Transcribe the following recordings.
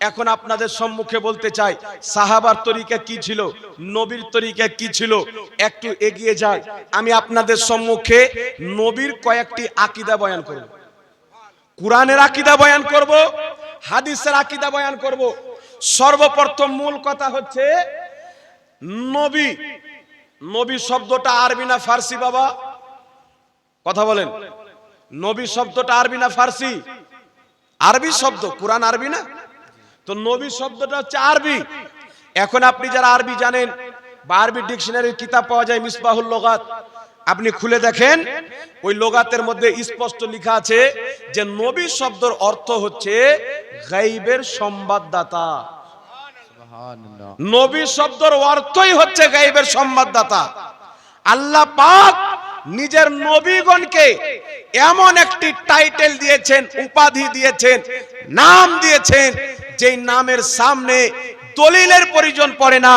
এখন আপনাদের সম্মুখে বলতে চাই সাহাবার তরিকা কি ছিল, নবীর তরিকা কি ছিল। একটু এগিয়ে যাই, আমি আপনাদের সম্মুখে নবীর কয়েকটি আকীদা বয়ান করব, কুরআনের আকীদা বয়ান করব, হাদিসের আকীদা বয়ান করব। সর্বপ্রথম মূল কথা হচ্ছে নবী, নবী শব্দটা আরবি না ফার্সি? বাবা কথা বলেন, নবী শব্দটা আরবি না ফার্সি? আরবি শব্দ, কুরআন আরবি না? তো নবী শব্দটা হচ্ছে আরবি। এখন আপনি যারা আরবি জানেন বা আরবি ডিকশনারির কিতাব পাওয়া যায় মিসবাহুল লগাত, আপনি খুলে দেখেন, ওই লগাতের মধ্যে স্পষ্ট লেখা আছে যে নবী শব্দের অর্থ হচ্ছে গায়বের সংবাদদাতা। সুবহানাল্লাহ। নবী শব্দের অর্থই হচ্ছে গায়বের সংবাদদাতা। আল্লাহ পাক নিজের নবীগণকে এমন একটি টাইটেল দিয়েছেন, উপাধি দিয়েছেন, নাম দিয়েছেন, যেই নামের সামনে দলিলের প্রয়োজন পড়ে না,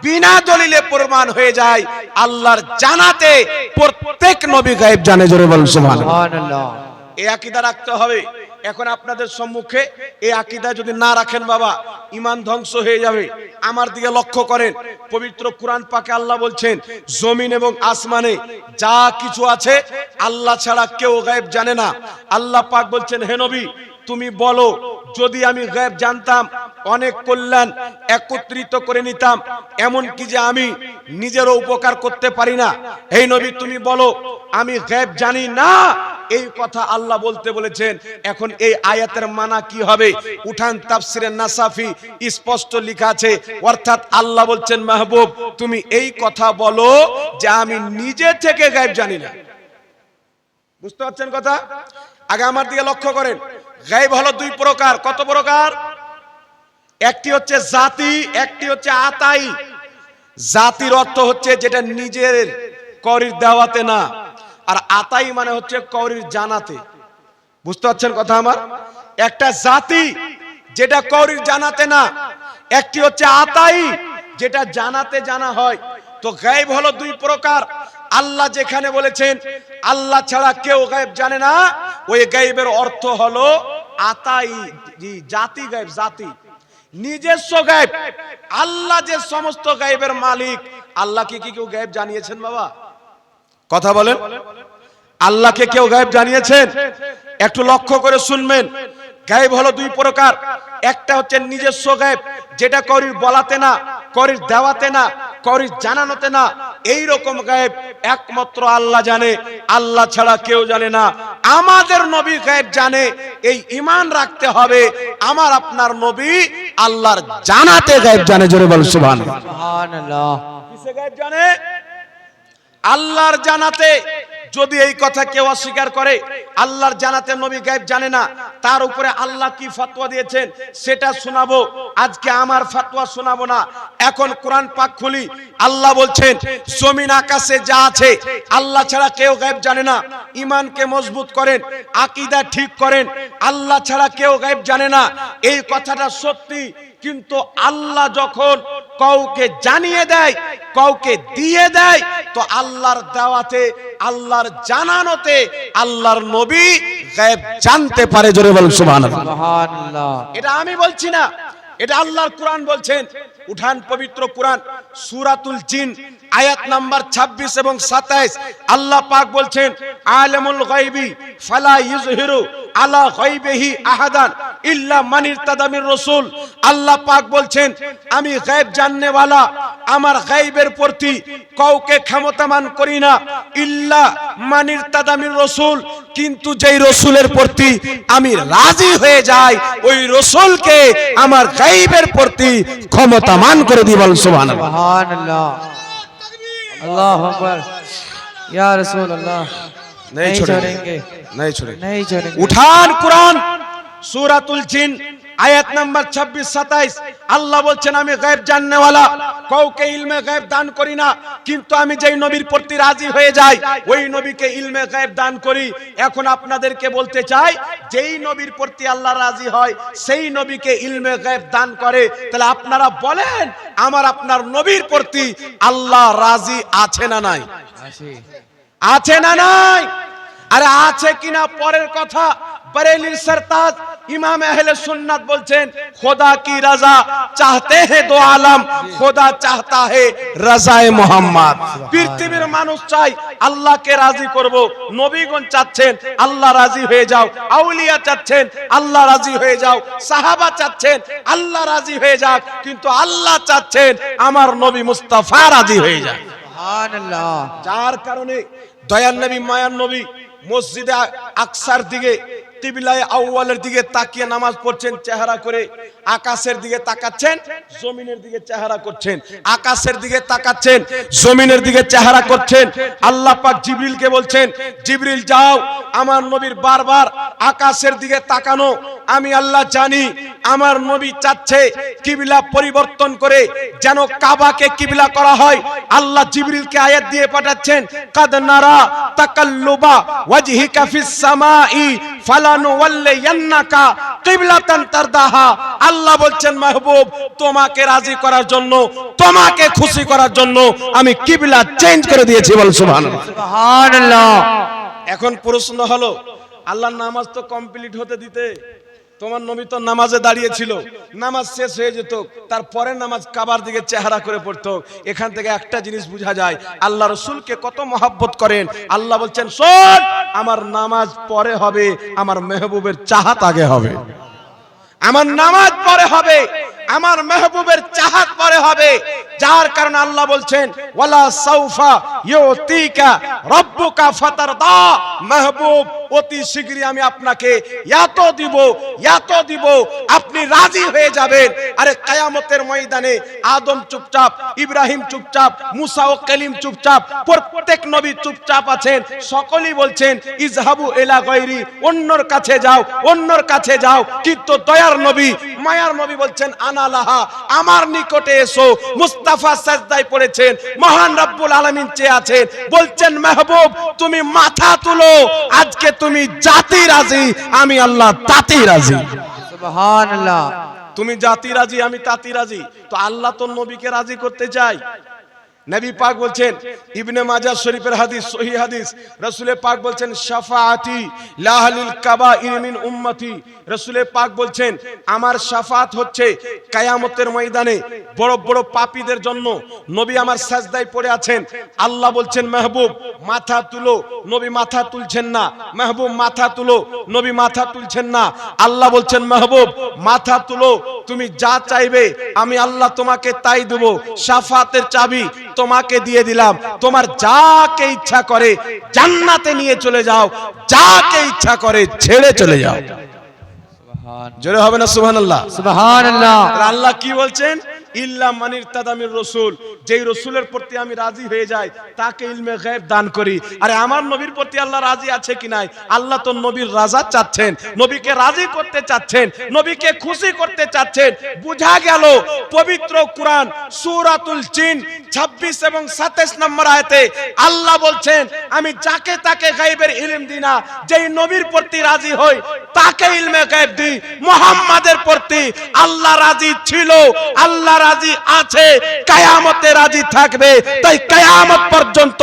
বিনা দলিলে প্রমাণ হয়ে যায় আল্লাহর জানাতে প্রত্যেক নবী গায়েব জানে। জোরে বলুন সুবহানাল্লাহ। এই আকীদা রাখতে হবে। এখন আপনাদের সম্মুখে এই আকীদা যদি না রাখেন বাবা, ঈমান ধ্বংস হয়ে যাবে। আমার দিকে লক্ষ্য করেন, পবিত্র কুরআন পাকে আল্লাহ বলছেন জমিন এবং আসমানে যা কিছু আছে আল্লাহ ছাড়া কেউ গায়েব জানে না। আল্লাহ পাক বলছেন, হে নবী তুমি বলো, যদি আমি গায়েব জানতাম অনেক কল্যাণ একত্রিত করে নিতাম, এমন কি যে আমি নিজেরও উপকার করতে পারি না। হে নবী তুমি বলো আমি গায়েব জানি না, এই কথা আল্লাহ বলতে বলেছেন। এখন এই আয়াতের মানা কি হবে? উঠান তাফসিরে নাসাফি, স্পষ্ট লেখা আছে, অর্থাৎ আল্লাহ বলছেন মাহবুব তুমি এই কথা বলো যে আমি নিজে থেকে গায়েব জানি না। বুঝতে পারছেন কথা? আগে আমার দিকে লক্ষ্য করেন, গায়েব হলো দুই প্রকার। কত প্রকার? একটি হচ্ছে জাতি, একটি হচ্ছে আতাই। জাতির অর্থ হচ্ছে যেটা নিজের করির দেওয়াতে না, আর আতাই মানে হচ্ছে করির জানাতে। বুঝতে পারছেন কথা আমার? একটা জাতি যেটা করির জানাতে না, একটি হচ্ছে আতাই যেটা জানাতে জানা হয়। তো গায়েব হলো দুই প্রকার। আল্লাহ যেখানে বলেছেন আল্লাহ ছাড়া কেউ গায়েব জানে না, ওই গায়েবের অর্থ হলো আতাই, জাতি গায়েব, জাতি নিজস্ব গায়েব। আল্লাহ যে সমস্ত গায়েবের মালিক, আল্লাহকে কি কেউ গায়েব জানিয়েছেন বাবা? কথা বলেন, আল্লাহকে কেউ গায়েব জানিয়েছেন? একটু লক্ষ্য করে শুনবেন। গায়েব হলো দুই প্রকার। একটা হচ্ছে নিজস্ব গায়েব, যেটা করির বলাতে না, করির দেওয়াতে না, করির জানানোতে না। এই রকম গায়েব একমাত্র আল্লাহ জানে, আল্লাহ ছাড়া কেউ জানে না। আমাদের নবী গায়েব জানে, এই ঈমান রাখতে হবে। আমার আপনার নবী আল্লাহর জানাতে গায়েব জানে। জোরে বল সুবহানাল্লাহ। কিসে গায়েব জানে? আল্লাহর জানাতে। যদি এই কথা কেউ অস্বীকার করে আল্লাহর জানাতে নবী গায়েব জানে না, তার উপরে আল্লাহ কি ফতোয়া দিয়েছেন সেটা শোনাবো। আজকে আমার ফতোয়া শোনাবো না। এখন কোরআন পাক খুলি, আল্লাহ বলছেন জমিন আকাশে যা আছে আল্লাহ ছাড়া কেউ গায়েব জানে না। ঈমানকে মজবুত করেন, আকীদা ঠিক করেন, আল্লাহ ছাড়া কেউ গায়েব জানে না। এই কথাটা সত্যি, কিন্তু আল্লাহ যখন কাউকে জানিয়ে দেয়, কাউকে দিয়ে দেয়, তো আল্লাহর দাওয়াতে, আল্লাহর জানানোতে আল্লাহর নবী গায়েব জানতে পারে। জোরে বলুন সুবহানাল্লাহ। এটা আমি বলছি না, এটা আল্লাহর কোরআন বলছেন। উঠান পবিত্র কোরআন সূরাতুল জিন আয়াত নাম্বার 26 এবং 27। আল্লাহ পাক বলছেন আলিমুল গায়বি ফালা ইযহিরু আলা গায়বিহি আহাদান ইল্লা মান ইরতাদা মির রাসূল। আল্লাহ পাক বলছেন আমি গায়েব জাননে ওয়ালা, আমার গায়েবের প্রতি কাউকে ক্ষমতামান করি না, ইল্লা মান ইরতাদা মির রাসূল, কিন্তু যেই রাসূলের প্রতি আমি রাজি হয়ে যাই ওই রাসূলকে আমার গায়েবের প্রতি ক্ষমতামান করে দিই। বল সুবহানাল্লাহ। সুবহানাল্লাহ। আল্লাহু আকবার। ইয়া রাসূলুল্লাহ नहीं छोड़ेंगे, नहीं छोड़ेंगे। उठान कुरान सूरतुल जिन आयत नंबर 26-27। আল্লাহ বলছেন আমি গায়েব জাননে ওয়ালা, কাউকে ইলমে গায়েব দান করি না, কিন্তু আমি যেই নবীর প্রতি রাজি হয়ে যাই ওই নবীকে ইলমে গায়েব দান করি। এখন আপনাদেরকে বলতে চাই, যেই নবীর প্রতি আল্লাহ রাজি হয় সেই নবীকে ইলমে গায়েব দান করে। তাহলে আপনারা বলেন আমার আপনার নবীর প্রতি আল্লাহ রাজি আছে না নাই? আছে না নাই? আরে আছে কিনা পরের কথা। बरेली सरताज ইমাম আহলে সুন্নাত বলছেন খোদা কি রাজা চাহতে হে দো আলম, খোদা চাহতা হে রাজায়ে মোহাম্মদ। পৃথিবীর মানুষ চাই আল্লাহকে রাজি করব, নবীগণ চাচ্ছেন আল্লাহ রাজি হয়ে যাও, আউলিয়া চাচ্ছেন আল্লাহ রাজি হয়ে যাও, সাহাবা চাচ্ছেন আল্লাহ রাজি হয়ে যাক, কিন্তু আল্লাহ চাচ্ছেন আমার নবী মুস্তাফা রাজি হয়ে যাক। সুবহানাল্লাহ। যার কারণে দয়ার নবী মায়ার নবী মসজিদে আকসার দিকে কিবলায়ে আউয়ালের দিকে তাকিয়ে নামাজ পড়ছেন, চেহারা করে আকাশের দিকে তাকাচ্ছেন, জমিনের দিকে চেহারা করছেন, আকাশের দিকে তাকাচ্ছেন, জমিনের দিকে চেহারা করছেন। আল্লাহ পাক জিবরিলকে বলছেন, জিবরিল যাও, আমার নবীর বারবার আকাশের দিকে তাকানো আমি আল্লাহ জানি। আমার নবী চাচ্ছে কিবলা পরিবর্তন করে যেন কাবাকে কিবলা করা হয়। আল্লাহ জিবরিলকে আয়াত দিয়ে পাঠাচ্ছেন, কাদ নারা তাকাল্লুবা ওয়াজহিকা ফিস সামাই ফালানুওয়াল্লিয়ান্নাকা কিবলাতান তারদাহা। আল্লাহ বলছেন মাহবুব তোমাকে রাজি করার জন্য, তোমাকে খুশি করার জন্য আমি কিবলা চেঞ্জ করে দিয়েছি। বল সুবহানাল্লাহ। সুবহানাল্লাহ। এখন প্রশ্ন হলো, আল্লাহর নামাজ তো কমপ্লিট হতে দিতে, তোমার নবী তো নামাজে দাঁড়িয়ে ছিল, নামাজ শেষ হয়ে যেত, তারপরে নামাজ কাবার দিকে চেহারা করে পড়তো। এখান থেকে একটা জিনিস বোঝা যায় আল্লাহ রাসূলকে কত মহব্বত করেন। আল্লাহ বলছেন শোন, আমার নামাজ পরে হবে, আমার মেহবুবের চাহাত আগে হবে। আমার নামাজ পরে হবে, আমার মেহবুবের চাহাত পরে হবে। যার কারণে আল্লাহ বলছেন ওয়ালা সাউফা ইউতিকা রাব্বুকা ফাতারদা, মেহবুব অতি শীঘ্রই আমি আপনাকে এত দিব, এত দিব, আপনি রাজি হয়ে যাবেন। আরে কিয়ামতের ময়দানে আদম চুপচাপ, ইব্রাহিম চুপচাপ, মুসা ও কালিম চুপচাপ, প্রত্যেক নবী চুপচাপ আছেন। সকলেই বলছেন ইজহাবু ইলা গায়রি, অন্যর কাছে যাও, অন্যর কাছে যাও। কিন্তু দয়ার নবী মায়ার নবী বলছেন আনা লাহা, আমার নিকটে এসো। মুস্তাফা সাজদায় পড়েছেন, মহান রব্বুল আলামিন চেয়ে আছেন, বলছেন মেহবুব তুমি মাথা তুলো, আজকে তুমি জাতি রাজি, আমি আল্লাহ তাতেই রাজি। সুবহানাল্লাহ। তুমি জাতি রাজি, আমি তাতি রাজি। তো আল্লাহ তো নবীকে রাজি করতে চায়। নবী পাক বলছেন, ইবনে মাজাহ শরীফের হাদিস, সহিহ হাদিস, রাসূল পাক বলছেন শাফাআতি লাহলিল কাবাইর মিন উম্মতি। রাসূল পাক বলছেন আমার শাফাত হচ্ছে কিয়ামতের ময়দানে বড় বড় পাপীদের জন্য। নবী আমার সাজদায় পড়ে আছেন, আল্লাহ বলছেন মেহবুব মাথা তুলো, নবী মাথা তুলছেন না। মেহবুব মাথা তুলো, নবী মাথা তুলছেন না। আল্লাহ বলছেন মেহবুব মাথা তুলো, তুমি যা চাইবে আমি আল্লাহ তোমাকে তাই দেব। শাফাতের চাবি তোমাকে দিয়ে দিলাম, তোমার যাকে ইচ্ছা করে জান্নাতে নিয়ে চলে যাও, যাকে ইচ্ছা করে ছেড়ে চলে যাও। জোরে হবে না সুবহানাল্লাহ? সুবহানাল্লাহ। আল্লাহ কি বলছেন? ইল্লা মানির তাদামির রাসূল, যেই রাসূলের প্রতি আমি রাজি হয়ে যাই তাকে ইলমে গায়ব দান করি। আরে আমার নবীর প্রতি আল্লাহ রাজি আছে কি নাই? আল্লাহ তো নবীর রাজা চাচ্ছেন, নবীকে রাজি করতে চাচ্ছেন, নবীকে খুশি করতে চাচ্ছেন। বুঝা গেল পবিত্র কুরআন সূরাতুল জিন 26 এবং 27 নম্বর আয়াতে আল্লাহ বলছেন আমি যাকে তাকে গায়বের ইলম দিই না, যেই নবীর প্রতি রাজি হই তাকে ইলমে গায়ব দিই। মুহাম্মাদের প্রতি আল্লাহ রাজি ছিল, আল্লাহ রাজি আছে, কিয়ামতে রাজি থাকবে। তাই কিয়ামত পর্যন্ত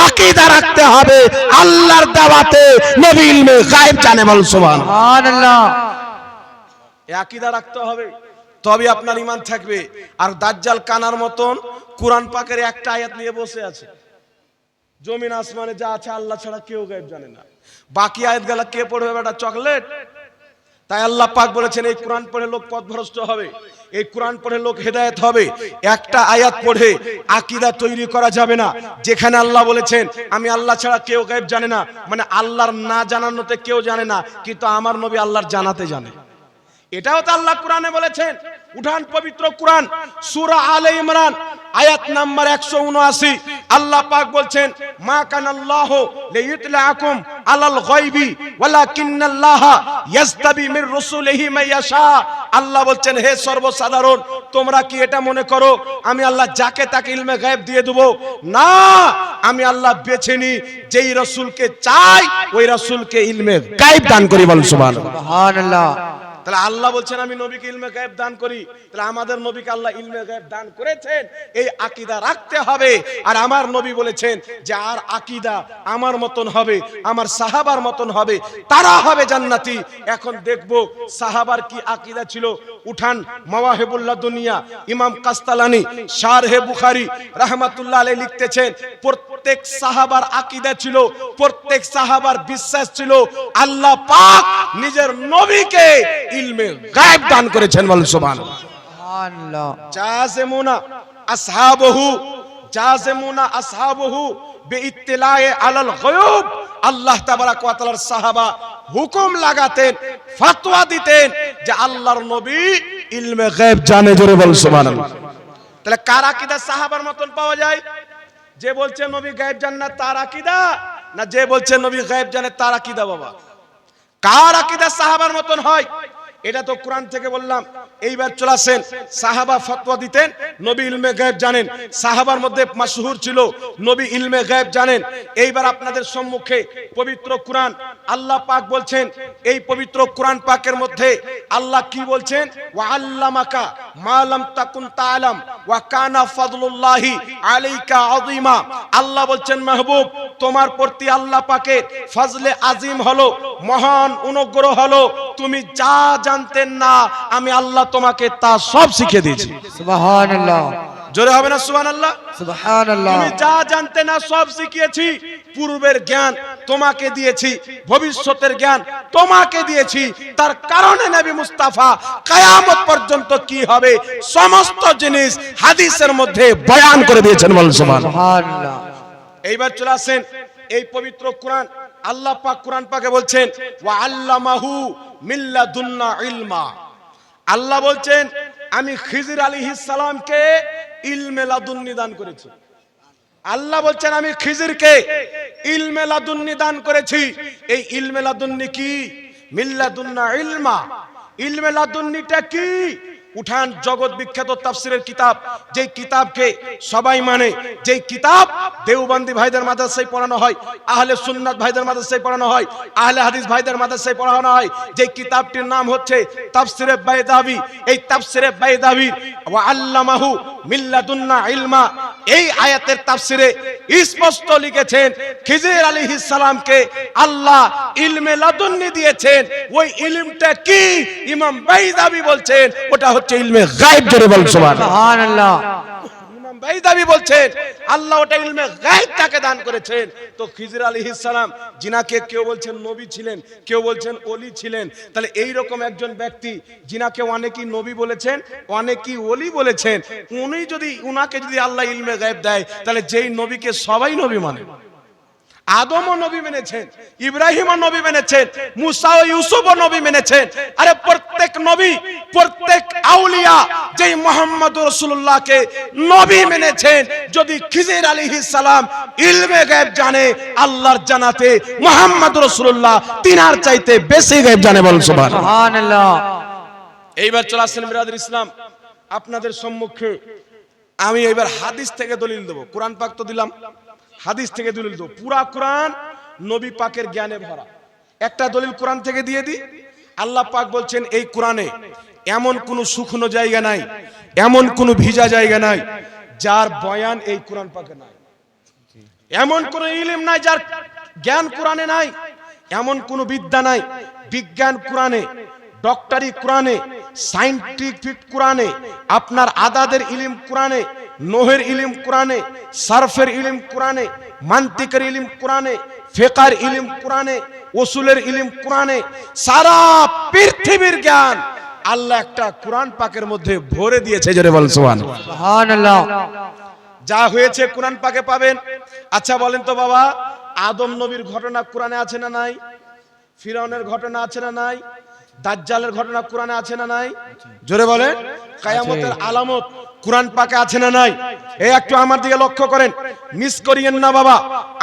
আকীদা রাখতে হবে আল্লাহর দাওয়াতে নবী ইলমে গায়ব জানে। বল সুবহানাল্লাহ। এই আকীদা রাখতে হবে, তবে আপনার ঈমান থাকবে। আর দাজ্জাল কানার মতন কুরআন পাকের একটা আয়াত নিয়ে বসে আছে, জমিন আসমানে যা আছে আল্লাহ ছাড়া কেউ গায়ব জানে না। বাকি আয়াতগুলো কে পড়বে বেটা? চকলেট। তাই আল্লাহ পাক বলেছেন এই কোরআন পড়ে লোক পথভ্রষ্ট হবে, এই কোরআন পড়ে লোক হেদায়েত হবে। একটা আয়াত পড়ে আকীদা তৈরি করা যাবে না। যেখানে আল্লাহ বলেছেন আমি আল্লাহ ছাড়া কেউ গায়ব জানে না, মানে আল্লাহর না জানানোতে কেউ জানে না, কিন্তু আমার নবী আল্লাহর জানাতে জানে। এটাও তো আল্লাহ কোরআনে বলেছেন। উঠান পবিত্র কোরআন সূরা আলে ইমরান আয়াত নাম্বার 179। আল্লাহ পাক বলছেন মা কানাল্লাহু লিইতলাকুম আলাল গায়বি ওয়ালাকিন্নাল্লাহা ইয়াজতাবি মির রাসূলিহি মাইয়াশা। আল্লাহ বলছেন হে সর্বসাধারণ, তোমরা কি এটা মনে করো আমি আল্লাহ যাকে তাকে ইলমে গায়ব দিয়ে দেব? না, আমি আল্লাহ বেছে নি, যেই রাসূলকে চাই ওই রাসূলকে ইলমে গায়ব দান করি। বল সুবহানাল্লাহ। তাহলে আল্লাহ বলছেন আমি নবীকে ইলমে গায়েব দান করি, তাহলে আমাদের নবীকে আল্লাহ ইলমে গায়েব দান করেছেন, এই আকীদা রাখতে হবে। আর আমার নবী বলেছেন যে আর আকীদা আমার মতন হবে, আমার সাহাবার মতন হবে, তারা হবে জান্নাতি। এখন দেখব সাহাবার কি আকীদা ছিল। উঠান মাওয়াহিবুল্লাহ দুনিয়া, ইমাম কাস্তালানি শারহে বুখারী রাহমাতুল্লাহ আলাইহি লিখতেছেন, প্রত্যেক সাহাবার আকীদা ছিল, প্রত্যেক সাহাবার বিশ্বাস ছিল আল্লাহ পাক নিজের নবীকে ইলমে গায়েব দান করেছেন। বলেন সুবহানাল্লাহ। সুবহানাল্লাহ। জাযিমুনা আসহাবহু বিইত্তিলায়ে আলাল গায়ব। আল্লাহ তাবারাক ওয়া তাআলার সাহাবা হুকুম লাগাতেন, ফতোয়া দিতেন যে আল্লাহর নবী ইলমে গায়েব জানে। জোরে বল সুবহানাল্লাহ। তাহলে কার আকীদা সাহাবার মতন পাওয়া যায়? যে বলছে নবী গায়েব জানে না তার আকীদা, না যে বলছে নবী গায়েব জানে তার আকীদা? বাবা, কার আকীদা সাহাবার মতন হয়? এটা তো কোরআন থেকে বললাম। এইবার চলে আসেন, সাহাবা ফতোয়া দিতেন নবী ইলমে গায়েব জানেন, সাহাবার মধ্যে মাশহুর ছিল নবী ইলমে গায়েব জানেন। এইবার আপনাদের সম্মুখে পবিত্র কোরআন, আল্লাহ পাক বলছেন, এই পবিত্র কোরআন পাকের মধ্যে আল্লাহ কি বলছেন? ওয়া আল্লামাকা মা লাম তাকুন তাআলাম ওয়া কানা ফাদলুল্লাহি আলাইকা আযীমা। আল্লাহ বলছেন মাহবুব, তোমার প্রতি আল্লাহ পাকের ফজলে আজিম হলো, মহান অনুগ্রহ হলো, তুমি যা জানতেন না আমি আল্লাহ তোমাকে তা সব শিখিয়ে দিয়েছি। সুবহানাল্লাহ। জোরে হবে না সুবহানাল্লাহ? সুবহানাল্লাহ। তুমি যা জানতে না সব শিখিয়েছি, পূর্বের জ্ঞান তোমাকে দিয়েছি, ভবিষ্যতের জ্ঞান তোমাকে দিয়েছি। তার কারণে নবী মুস্তাফা কিয়ামত পর্যন্ত কি হবে সমস্ত জিনিস হাদিসের মধ্যে বয়ান করে দিয়েছেন। বলেন সুবহানাল্লাহ। সুবহানাল্লাহ। এইবার চলে আসেন এই পবিত্র কোরআন, আল্লাহ পাক কোরআন পাকে বলছেন ওয়া আল্লামাহু মিল্লাদুন্না ইলমা। আল্লাহ বলছেন আমি খিজির আলাইহিস সালামকে ইলমে লাদুন্নি দান করেছি। আল্লাহ বলছেন আমি খিজিরকে ইলমে লাদুন্নি দান করেছি। এই ইলমে লাদুন্নি কি? মিল্লাদুন্না ইলমা। ইলমে লাদুন্নিটা কি? উঠান জগৎ বিখ্যাত তাফসীরের কিতাব, যেই কিতাবকে সবাই মানে, যেই কিতাব দেওবন্দি ভাইদের মাদ্রাসায় পড়ানো হয়, আহলে সুন্নাত ভাইদের মাদ্রাসায় পড়ানো হয়, আহলে হাদিস ভাইদের মাদ্রাসায় পড়ানো হয়, যেই কিতাবটির নাম হচ্ছে তাফসীরে বাইদাবি। এই তাফসীরে বাইদাবি ওয়া আল্লামাহু মিল্লাদুন্না ইলমা, এই আয়াতের তাফসীরে স্পষ্ট লিখেছেন খিজির আলাইহিস সালামকে আল্লাহ ইলমে লাদুন্নি দিয়েছেন। ওই ইলমটা কি? ইমাম বাইদাবি বলছেন ওটা হচ্ছে ইলমে গায়েব। জোরে বল সুবহানাল্লাহ। ইমাম বাইদাবি বলছেন আল্লাহ ওটা ইলমে গায়েব তাকে দান করেছেন। তো খিজির আলাইহিস সালাম, জিনাকে কেউ বলছেন নবী ছিলেন, কেউ বলছেন ওলি ছিলেন, তাহলে এই রকম একজন ব্যক্তি জিনাকে অনেকেই নবী বলেছেন, অনেকেই ওলি বলেছেন, উনাকে যদি আল্লাহ ইলমে গায়েব দেয়, তাহলে যেই নবীকে সবাই নবী মানে, আদমও নবী মেনেছেন, ইব্রাহিমও নবী মেনেছেন, মুসা ও ইউসুফও নবী মেনেছেন। আরে প্রত্যেক নবী, প্রত্যেক আউলিয়া যেই মুহাম্মদুর রাসূলুল্লাহকে নবী মেনেছেন, যদি খিজির আলাইহিস সালাম ইলমে গায়েব জানে, আল্লাহর জানাতে মুহাম্মদুর রাসূলুল্লাহ তিনার চাইতে বেশি গায়েব জানে। বল সুবহানাল্লাহ। এইবার চলে আসেন বিরাদর ইসলাম, আপনাদের সম্মুখে আমি এইবার হাদিস থেকে দলিল দেব। কোরআন পাক তো দিলাম, হাদিস থেকে দলিল দেব। পুরা কোরআন নবী পাকের জ্ঞানে ভরা। একটা দলিল কোরআন থেকে দিয়ে দিই। আল্লাহ পাক বলছেন এই কোরআনে এমন কোন শুকনো জায়গা নাই, এমন কোন ভিজা জায়গা নাই যার বয়ান এই কোরআন পাকে নাই। এমন কোন ইলম নাই যার জ্ঞান কোরআনে নাই, এমন কোন বিদ্যা নাই, বিজ্ঞান কোরআনে, ডক্টরি কোরআনে, সায়েন্টিফিক কোরআনে, আপনার আদাদের ইলম কোরআনে, নোহের ইলম কোরআনে, সারফের ইলম কোরআনে, মান্তিকের ইলম কোরআনে, ফিকহের ইলম কোরআনে, উসুলের ইলম কোরআনে, সারা পৃথিবীর জ্ঞান আল্লাহ একটা কোরআন পাকের মধ্যে ভরে দিয়েছে। জোরে বল সুবহানাল্লাহ। যা হয়েছে কোরআন পাকে পাবেন। আচ্ছা বলেন তো বাবা, আদম নবীর ঘটনা কোরআনে আছে না নাই? ফিরআউনের ঘটনা আছে না নাই? দাজ্জালের ঘটনা কোরআনে আছে না নাই? জোরে বলেন। কিয়ামতের আলামত কোরআন পাকে আছে না নাই? এই একটু আমার দিকে লক্ষ্য করেন, মিস করিয়েন না বাবা,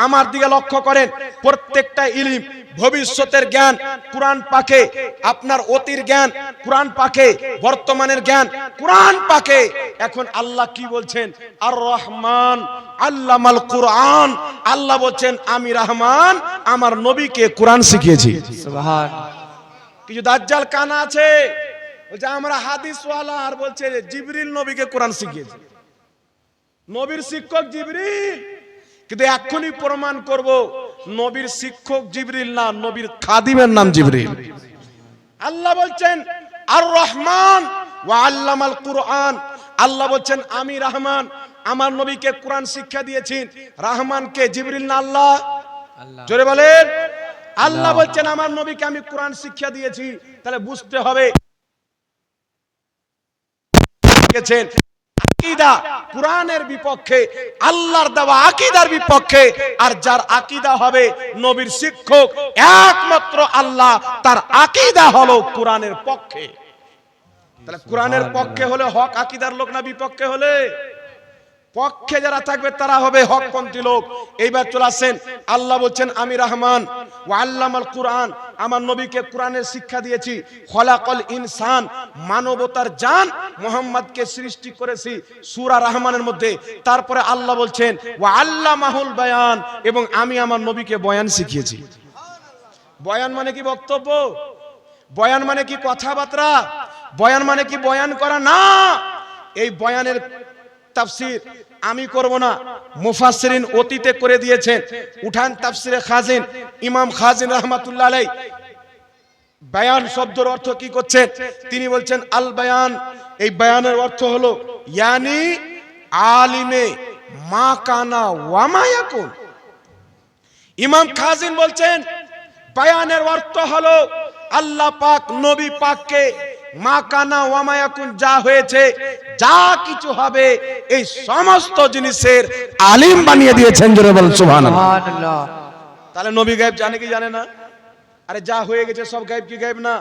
আমার দিকে লক্ষ্য করেন। প্রত্যেকটা ইলম, ভবিষ্যতের জ্ঞান কোরআন পাকে, আপনার অতীর জ্ঞান কোরআন পাকে, বর্তমানের জ্ঞান কোরআন পাকে। এখন আল্লাহ কি বলছেন? আর রহমান আল্লামাল কোরআন। আল্লাহ বলছেন আমি রহমান আমার নবীকে কোরআন শিখিয়েছি। সুবহানাল্লাহ। কিছু দাজ্জাল কানা আছে, বলছে আমরা হাদিসওয়ালা, আর বলছে জিবরিল নবীকে কোরআন শিখিয়েছে। নবীর শিক্ষক জিবরিল, কিন্তু এখনই প্রমাণ করব নবীর শিক্ষক জিবরিল না, নবীর খাদিমের নাম জিবরিল। আল্লাহ বলছেন আর রহমান ওয়া আল্লামাল কুরআন, আল্লাহ বলছেন আমি রহমান, আমার নবীকে কোরআন শিক্ষা দিয়েছি। রহমানকে জিবরিল না আল্লাহ? জোরে বলেন। আল্লাহ বলছেন আমার নবীকে আমি কোরআন শিক্ষা দিয়েছি, তাহলে বুঝতে হবে আকীদা কোরআনের বিপক্ষে, আল্লাহর দেওয়া আকীদার বিপক্ষে। আর যার আকীদা হবে নবীর শিক্ষক একমাত্র আল্লাহ, তার আকীদা হলো কোরআনের পক্ষে। তাহলে কোরআনের পক্ষে হলে হক আকীদার লোক, না বিপক্ষে হলে? পক্ষে যারা থাকবে তারা হবে হকপন্থী লোক। এইবার চলে আসেন, আল্লাহ বলছেন আমি রহমান ওয়া আল্লামাল কুরআন, আমার নবীকে কোরআনের শিক্ষা দিয়েছি। খলাকাল ইনসান, মানবতার জান মুহাম্মদকে সৃষ্টি করেছি সূরা রহমানের মধ্যে। তারপরে আল্লাহ বলছেন ওয়া আল্লামাহুল বায়ান, এবং আমি আমার নবীকে বয়ান শিখিয়েছি। বয়ান মানে কি বক্তব্য? বয়ান মানে কি কথাবার্তা? বয়ান মানে কি বয়ান করা? না, এই বয়ানের তাফসীর আমি করব না, মুফাসসিরিন অতীতে করে দিয়েছেন। উঠান তাফসীরে খাজিন, ইমাম খাজিন রাহমাতুল্লাহ আলাইহি বায়ান শব্দের অর্থ কি করছেন? তিনি বলছেন আল বায়ান, এই বায়ানের অর্থ হলো ইয়ানি আলিমে মা কানা ওয়া মা ইয়াকুন। ইমাম খাজিন বলছেন বায়ানের অর্থ হলো আল্লাহ পাক নবী পাককে মা কানা ওয়া মা ইয়াকুন, যা হয়েছে যা কিছু হবে এই সমস্ত জিনিসের আলিম বানিয়ে দিয়েছেন। জোরে বল সুবহানাল্লাহ। তাহলে নবী গায়েব জানে কি জানে না? আরে যা হয়ে গেছে সব গায়েব কি গায়েব না?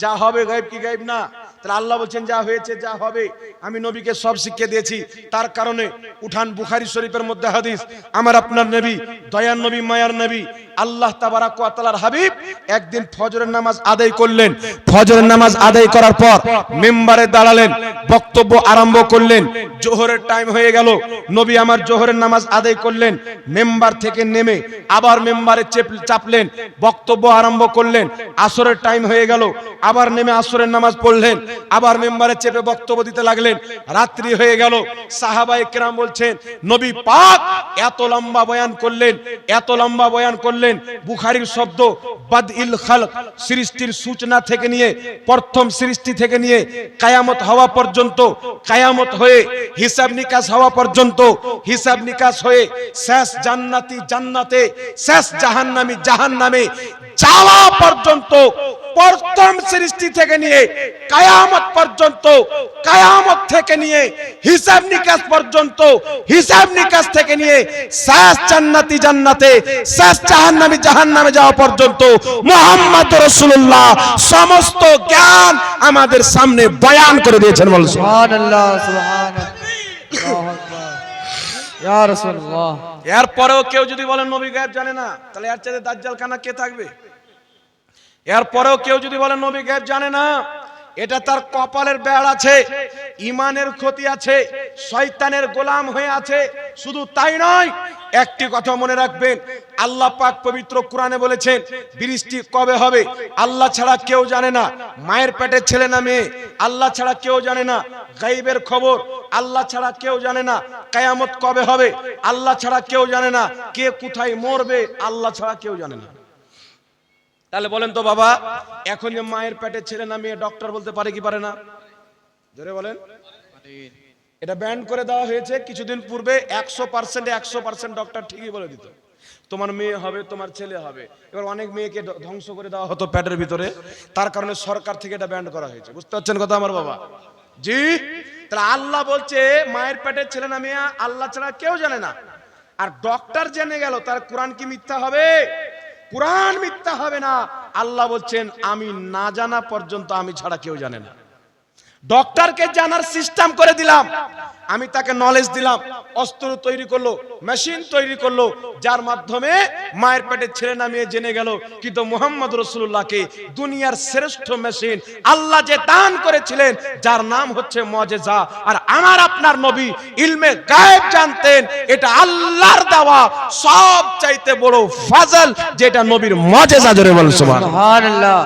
যা হবে গায়েব কি গায়েব না? তাহলে আল্লাহ বলছেন যা হয়েছে যা হবে আমি নবীকে সব শিখিয়ে দিয়েছি। তার কারণে উঠান বুখারী শরীফের মধ্যে হাদিস, আমার আপনার নবী, দয়ার নবী, মায়ার নবী, আল্লাহ তাবারাক ওয়া তাআলার হাবিব একদিন ফজরের নামাজ আদায় করলেন। ফজরের নামাজ আদায় করার পর মিম্বারে দাঁড়ালেন, বক্তব্য আরম্ভ করলেন। জোহরের টাইম হয়ে গেল, নবী আমার জোহরের নামাজ আদায় করলেন। মিম্বার থেকে নেমে আবার মিম্বারে চাপলেন, বক্তব্য আরম্ভ করলেন। আসরের টাইম হয়ে গেল, আবার নেমে আসরের নামাজ পড়লেন, আবার মিম্বারে চেপে বক্তব্য দিতে লাগলেন। রাত্রি হয়ে গেল। সাহাবায়ে কেরাম বলছেন নবী পাক এত লম্বা বয়ান করলেন, এত লম্বা বয়ান করলেন। বুখারীর শব্দ বাদইল খালক, সৃষ্টির সূচনা থেকে নিয়ে, প্রথম সৃষ্টি থেকে নিয়ে কিয়ামত হওয়া পর্যন্ত, কিয়ামত হয়ে হিসাব নিকাশ হওয়া পর্যন্ত, হিসাব নিকাশ হয়ে শেষ জান্নাতি জান্নাতে, শেষ জাহান্নামী জাহান্নামে যাওয়া পর্যন্ত, প্রথম সৃষ্টি থেকে নিয়ে কিয়ামত পর্যন্ত, কিয়ামত থেকে নিয়ে হিসাব নিকাশ পর্যন্ত, হিসাব নিকাশ থেকে নিয়ে শেষ জান্নাতি জান্নাতে, শেষ জাহান্নামী জাহান্নামে যাওয়া পর্যন্ত মুহাম্মদ রাসূলুল্লাহ সমস্ত জ্ঞান আমাদের সামনে বয়ান করে দিয়েছেন। বল সুবহানাল্লাহ, সুবহানাল্লাহ, আল্লাহু আকবার, ইয়া রাসূলুল্লাহ। এরপরেও কেউ যদি বলেন নবী গায়েব জানে না, তাহলে এর চাইতে দাজ্জাল কানা কে থাকবে? এরপরেও কেউ যদি বলেন নবী গায়েব জানে না, এটা তার কপালের বেড় আছে, ইমানের ক্ষতি আছে, শয়তানের গোলাম হয়ে আছে। শুধু তাই নয়, একটি কথা মনে রাখবেন, আল্লাহ পাক পবিত্র কোরআনে বলেছেন বৃষ্টি কবে হবে আল্লাহ ছাড়া কেউ জানে না। মায়ের পেটের ছেলে না মেয়ে আল্লাহ ছাড়া কেউ জানে না। গায়বের খবর আল্লাহ ছাড়া কেউ জানে না। কিয়ামত কবে হবে আল্লাহ ছাড়া কেউ জানে না। কে কোথায় মরবে আল্লাহ ছাড়া কেউ জানে না। তাহলে বলেন তো বাবা, এখন যে মায়ের পেটের ছেলে না মেয়ে ডক্টর বলতে পারে কি পারে না? জোরে বলেন। এটা ব্যান করে দেওয়া হয়েছে কিছুদিন পূর্বে। 100% ডক্টর ঠিকই বলে দিত তোমার মেয়ে হবে, তোমার ছেলে হবে। এবার অনেক মেয়েকে ধ্বংস করে দেওয়া হতো পেটের ভিতরে, তার কারণে সরকার থেকে এটা ব্যান করা হয়েছে। বুঝতে পারছেন কথা আমার বাবা? জি। তাহলে আল্লাহ বলছে মায়ের পেটের ছেলে না মেয়ে আল্লাহ ছাড়া কেউ জানে না। আর ডক্টর জেনে গেল, তার কোরআন কি মিথ্যা হবে? কোরআন মিথ্যা হবে না। আল্লাহ বলছেন আমি না জানা পর্যন্ত আমি ছাড়া কেউ জানে না। ডক্টরকে জানার সিস্টেম করে দিলাম, আমি তাকে নলেজ দিলাম, অস্ত্র তৈরি করলো, মেশিন তৈরি করলো, যার মাধ্যমে মায়ের পেটের ছেলে না মেয়ে জেনে গেল। কিন্তু মুহাম্মদ রাসূলুল্লাহকে দুনিয়ার শ্রেষ্ঠ মেশিন আল্লাহ যে দান করেছিলেন, যার নাম হচ্ছে মুজিজা। আর আমার আপনার নবী ইলমে গায়েব জানতেন, এটা আল্লাহর দেওয়া সবচাইতে বড় ফাজল, যেটা নবীর মুজিজা। জোরে বল সুবহানাল্লাহ।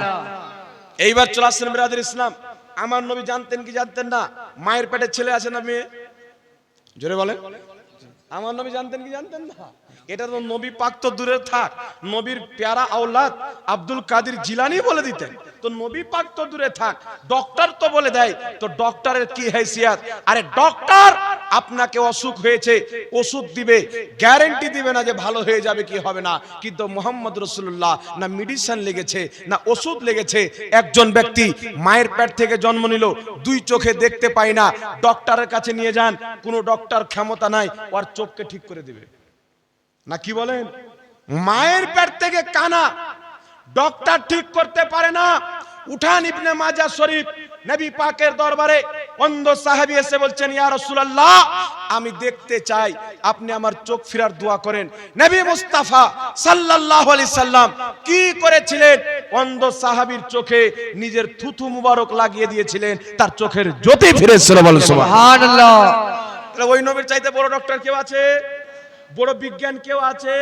এইবার চলে আসছেন বিরাদর ইসলাম। আমার নবী জানতেন কি জানতেন না মায়ের পেটে ছেলে আছে না মেয়ে? জোরে বলেন। আমার নবী জানতেন কি জানতেন না? এটা তো নবী পাক তো দূরে থাক, নবীর প্যারা আওলাদ আব্দুল কাদের জিলানী বলে দিতেন। তো নবী পাক তো দূরে থাক, ডক্টর তো বলে দেয়। তো ডক্টরের কি হাইসিয়াত? আরে ডক্টর আপনাকে অসুখ হয়েছে ওষুধ দিবে, গ্যারান্টি দিবে না যে ভালো হয়ে যাবে কি হবে না। কিন্তু মুহাম্মদ রাসূলুল্লাহ না মেডিসিন লেগেছে না ওষুধ লেগেছে। একজন ব্যক্তি মায়ের পেট থেকে জন্ম নিল, দুই চোখে দেখতে পায় না, ডক্টরের কাছে নিয়ে যান, কোনো ডক্টর ক্ষমতা নাই ওর চোখকে ঠিক করে দিবে না। কি বলেন? মায়ের পেট থেকে কানা ডক্টর ঠিক করতে পারে না। উঠান ইবনে মাজাহ শরীফ, নবী পাকের দরবারে অন্ধ সাহাবী এসে বলছেন, ইয়া রাসূলুল্লাহ আমি দেখতে চাই, আপনি আমার চোখ ফেরার দোয়া করেন। নবী মুস্তাফা সাল্লাল্লাহু আলাইহি সাল্লাম কি করেছিলেন? অন্ধ সাহাবীর চোখে নিজের থুথু মুবারক লাগিয়ে দিয়েছিলেন, তার চোখের জ্যোতি ফিরেছিল। বলেন সুবহানাল্লাহ। তাহলে ওই নবীর চাইতে বড় ডক্টর কেউ আছে? বড় বিজ্ঞান কেউ আছে?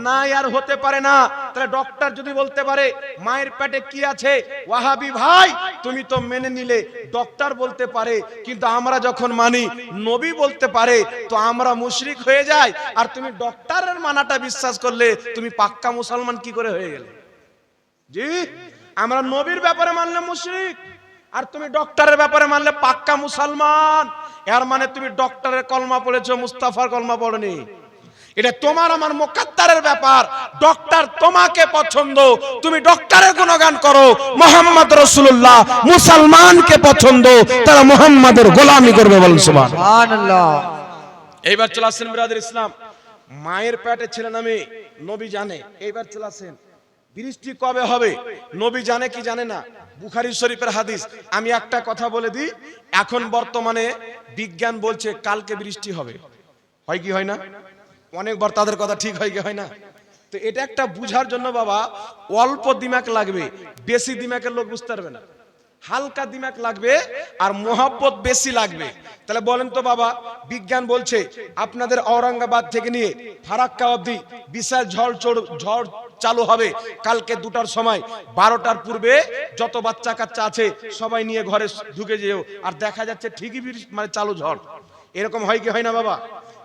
না, আর হতে পারে না। তাহলে ডক্টর যদি বলতে পারে মায়ের পেটে কি আছে, ওয়াহাবি ভাই তুমি তো মেনে নিলে ডক্টর বলতে পারে, কিন্তু আমরা যখন মানি নবী বলতে পারে তো আমরা মুশরিক হয়ে যাই। আর তুমি ডক্টরের মানাটা বিশ্বাস করলে তুমি পাক্কা মুসলমান কি করে হয়ে গেলে? জি, আমরা নবীর ব্যাপারে মানলে মুশরিক, আর তুমি ডক্টরের ব্যাপারে মানলে পাক্কা মুসলমান। এর মানে তুমি ডক্টরের কলমা পড়েছো, মুস্তাফার কলমা পড়নি। এটা তোমার আমার মুকাদ্দারের ব্যাপার। ডক্টর তোমাকে পছন্দ, তুমি ডক্টরের গুণগান করো। মুহাম্মদ রাসূলুল্লাহ মুসলমানকে পছন্দ, তারা মুহাম্মাদের গোলামি করবে। বলেন সুবহানাল্লাহ। এইবার চলে আসেন বিরাদর ইসলাম, মায়ের পেটে ছেলে নামে নবী জানে। এইবার চলে আসেন বৃষ্টি কবে হবে নবী জানে কি জানে না? বুখারী শরীফের হাদিস। আমি একটা কথা বলে দিই, এখন বর্তমানে বিজ্ঞান বলছে কালকে বৃষ্টি হবে, হয় কি হয় না? অনেকবার তাদের কথা ঠিক হয় কি হয় না? তো এটা একটা বুঝার জন্য বাবা অল্প দিমাগ লাগবে, বেশি দিমাগের লোক বুঝতে পারবে না। হালকা দিমাগ লাগবে আর মোহাব্বত বেশি লাগবে। তাহলে বলেন তো বাবা, বিজ্ঞান বলছে আপনাদের ঔরঙ্গাবাদ থেকে নিয়ে ফারাক্কা অবধি বিশাল ঝড় চালু হবে কালকে 2টার সময়। 12টার পূর্বে যত বাচ্চা কাচ্চা আছে সবাই নিয়ে ঘরে ঢুকে যেও। আর দেখা যাচ্ছে ঠিকই মানে চালু ঝড়। এরকম হয় কি হয় না বাবা?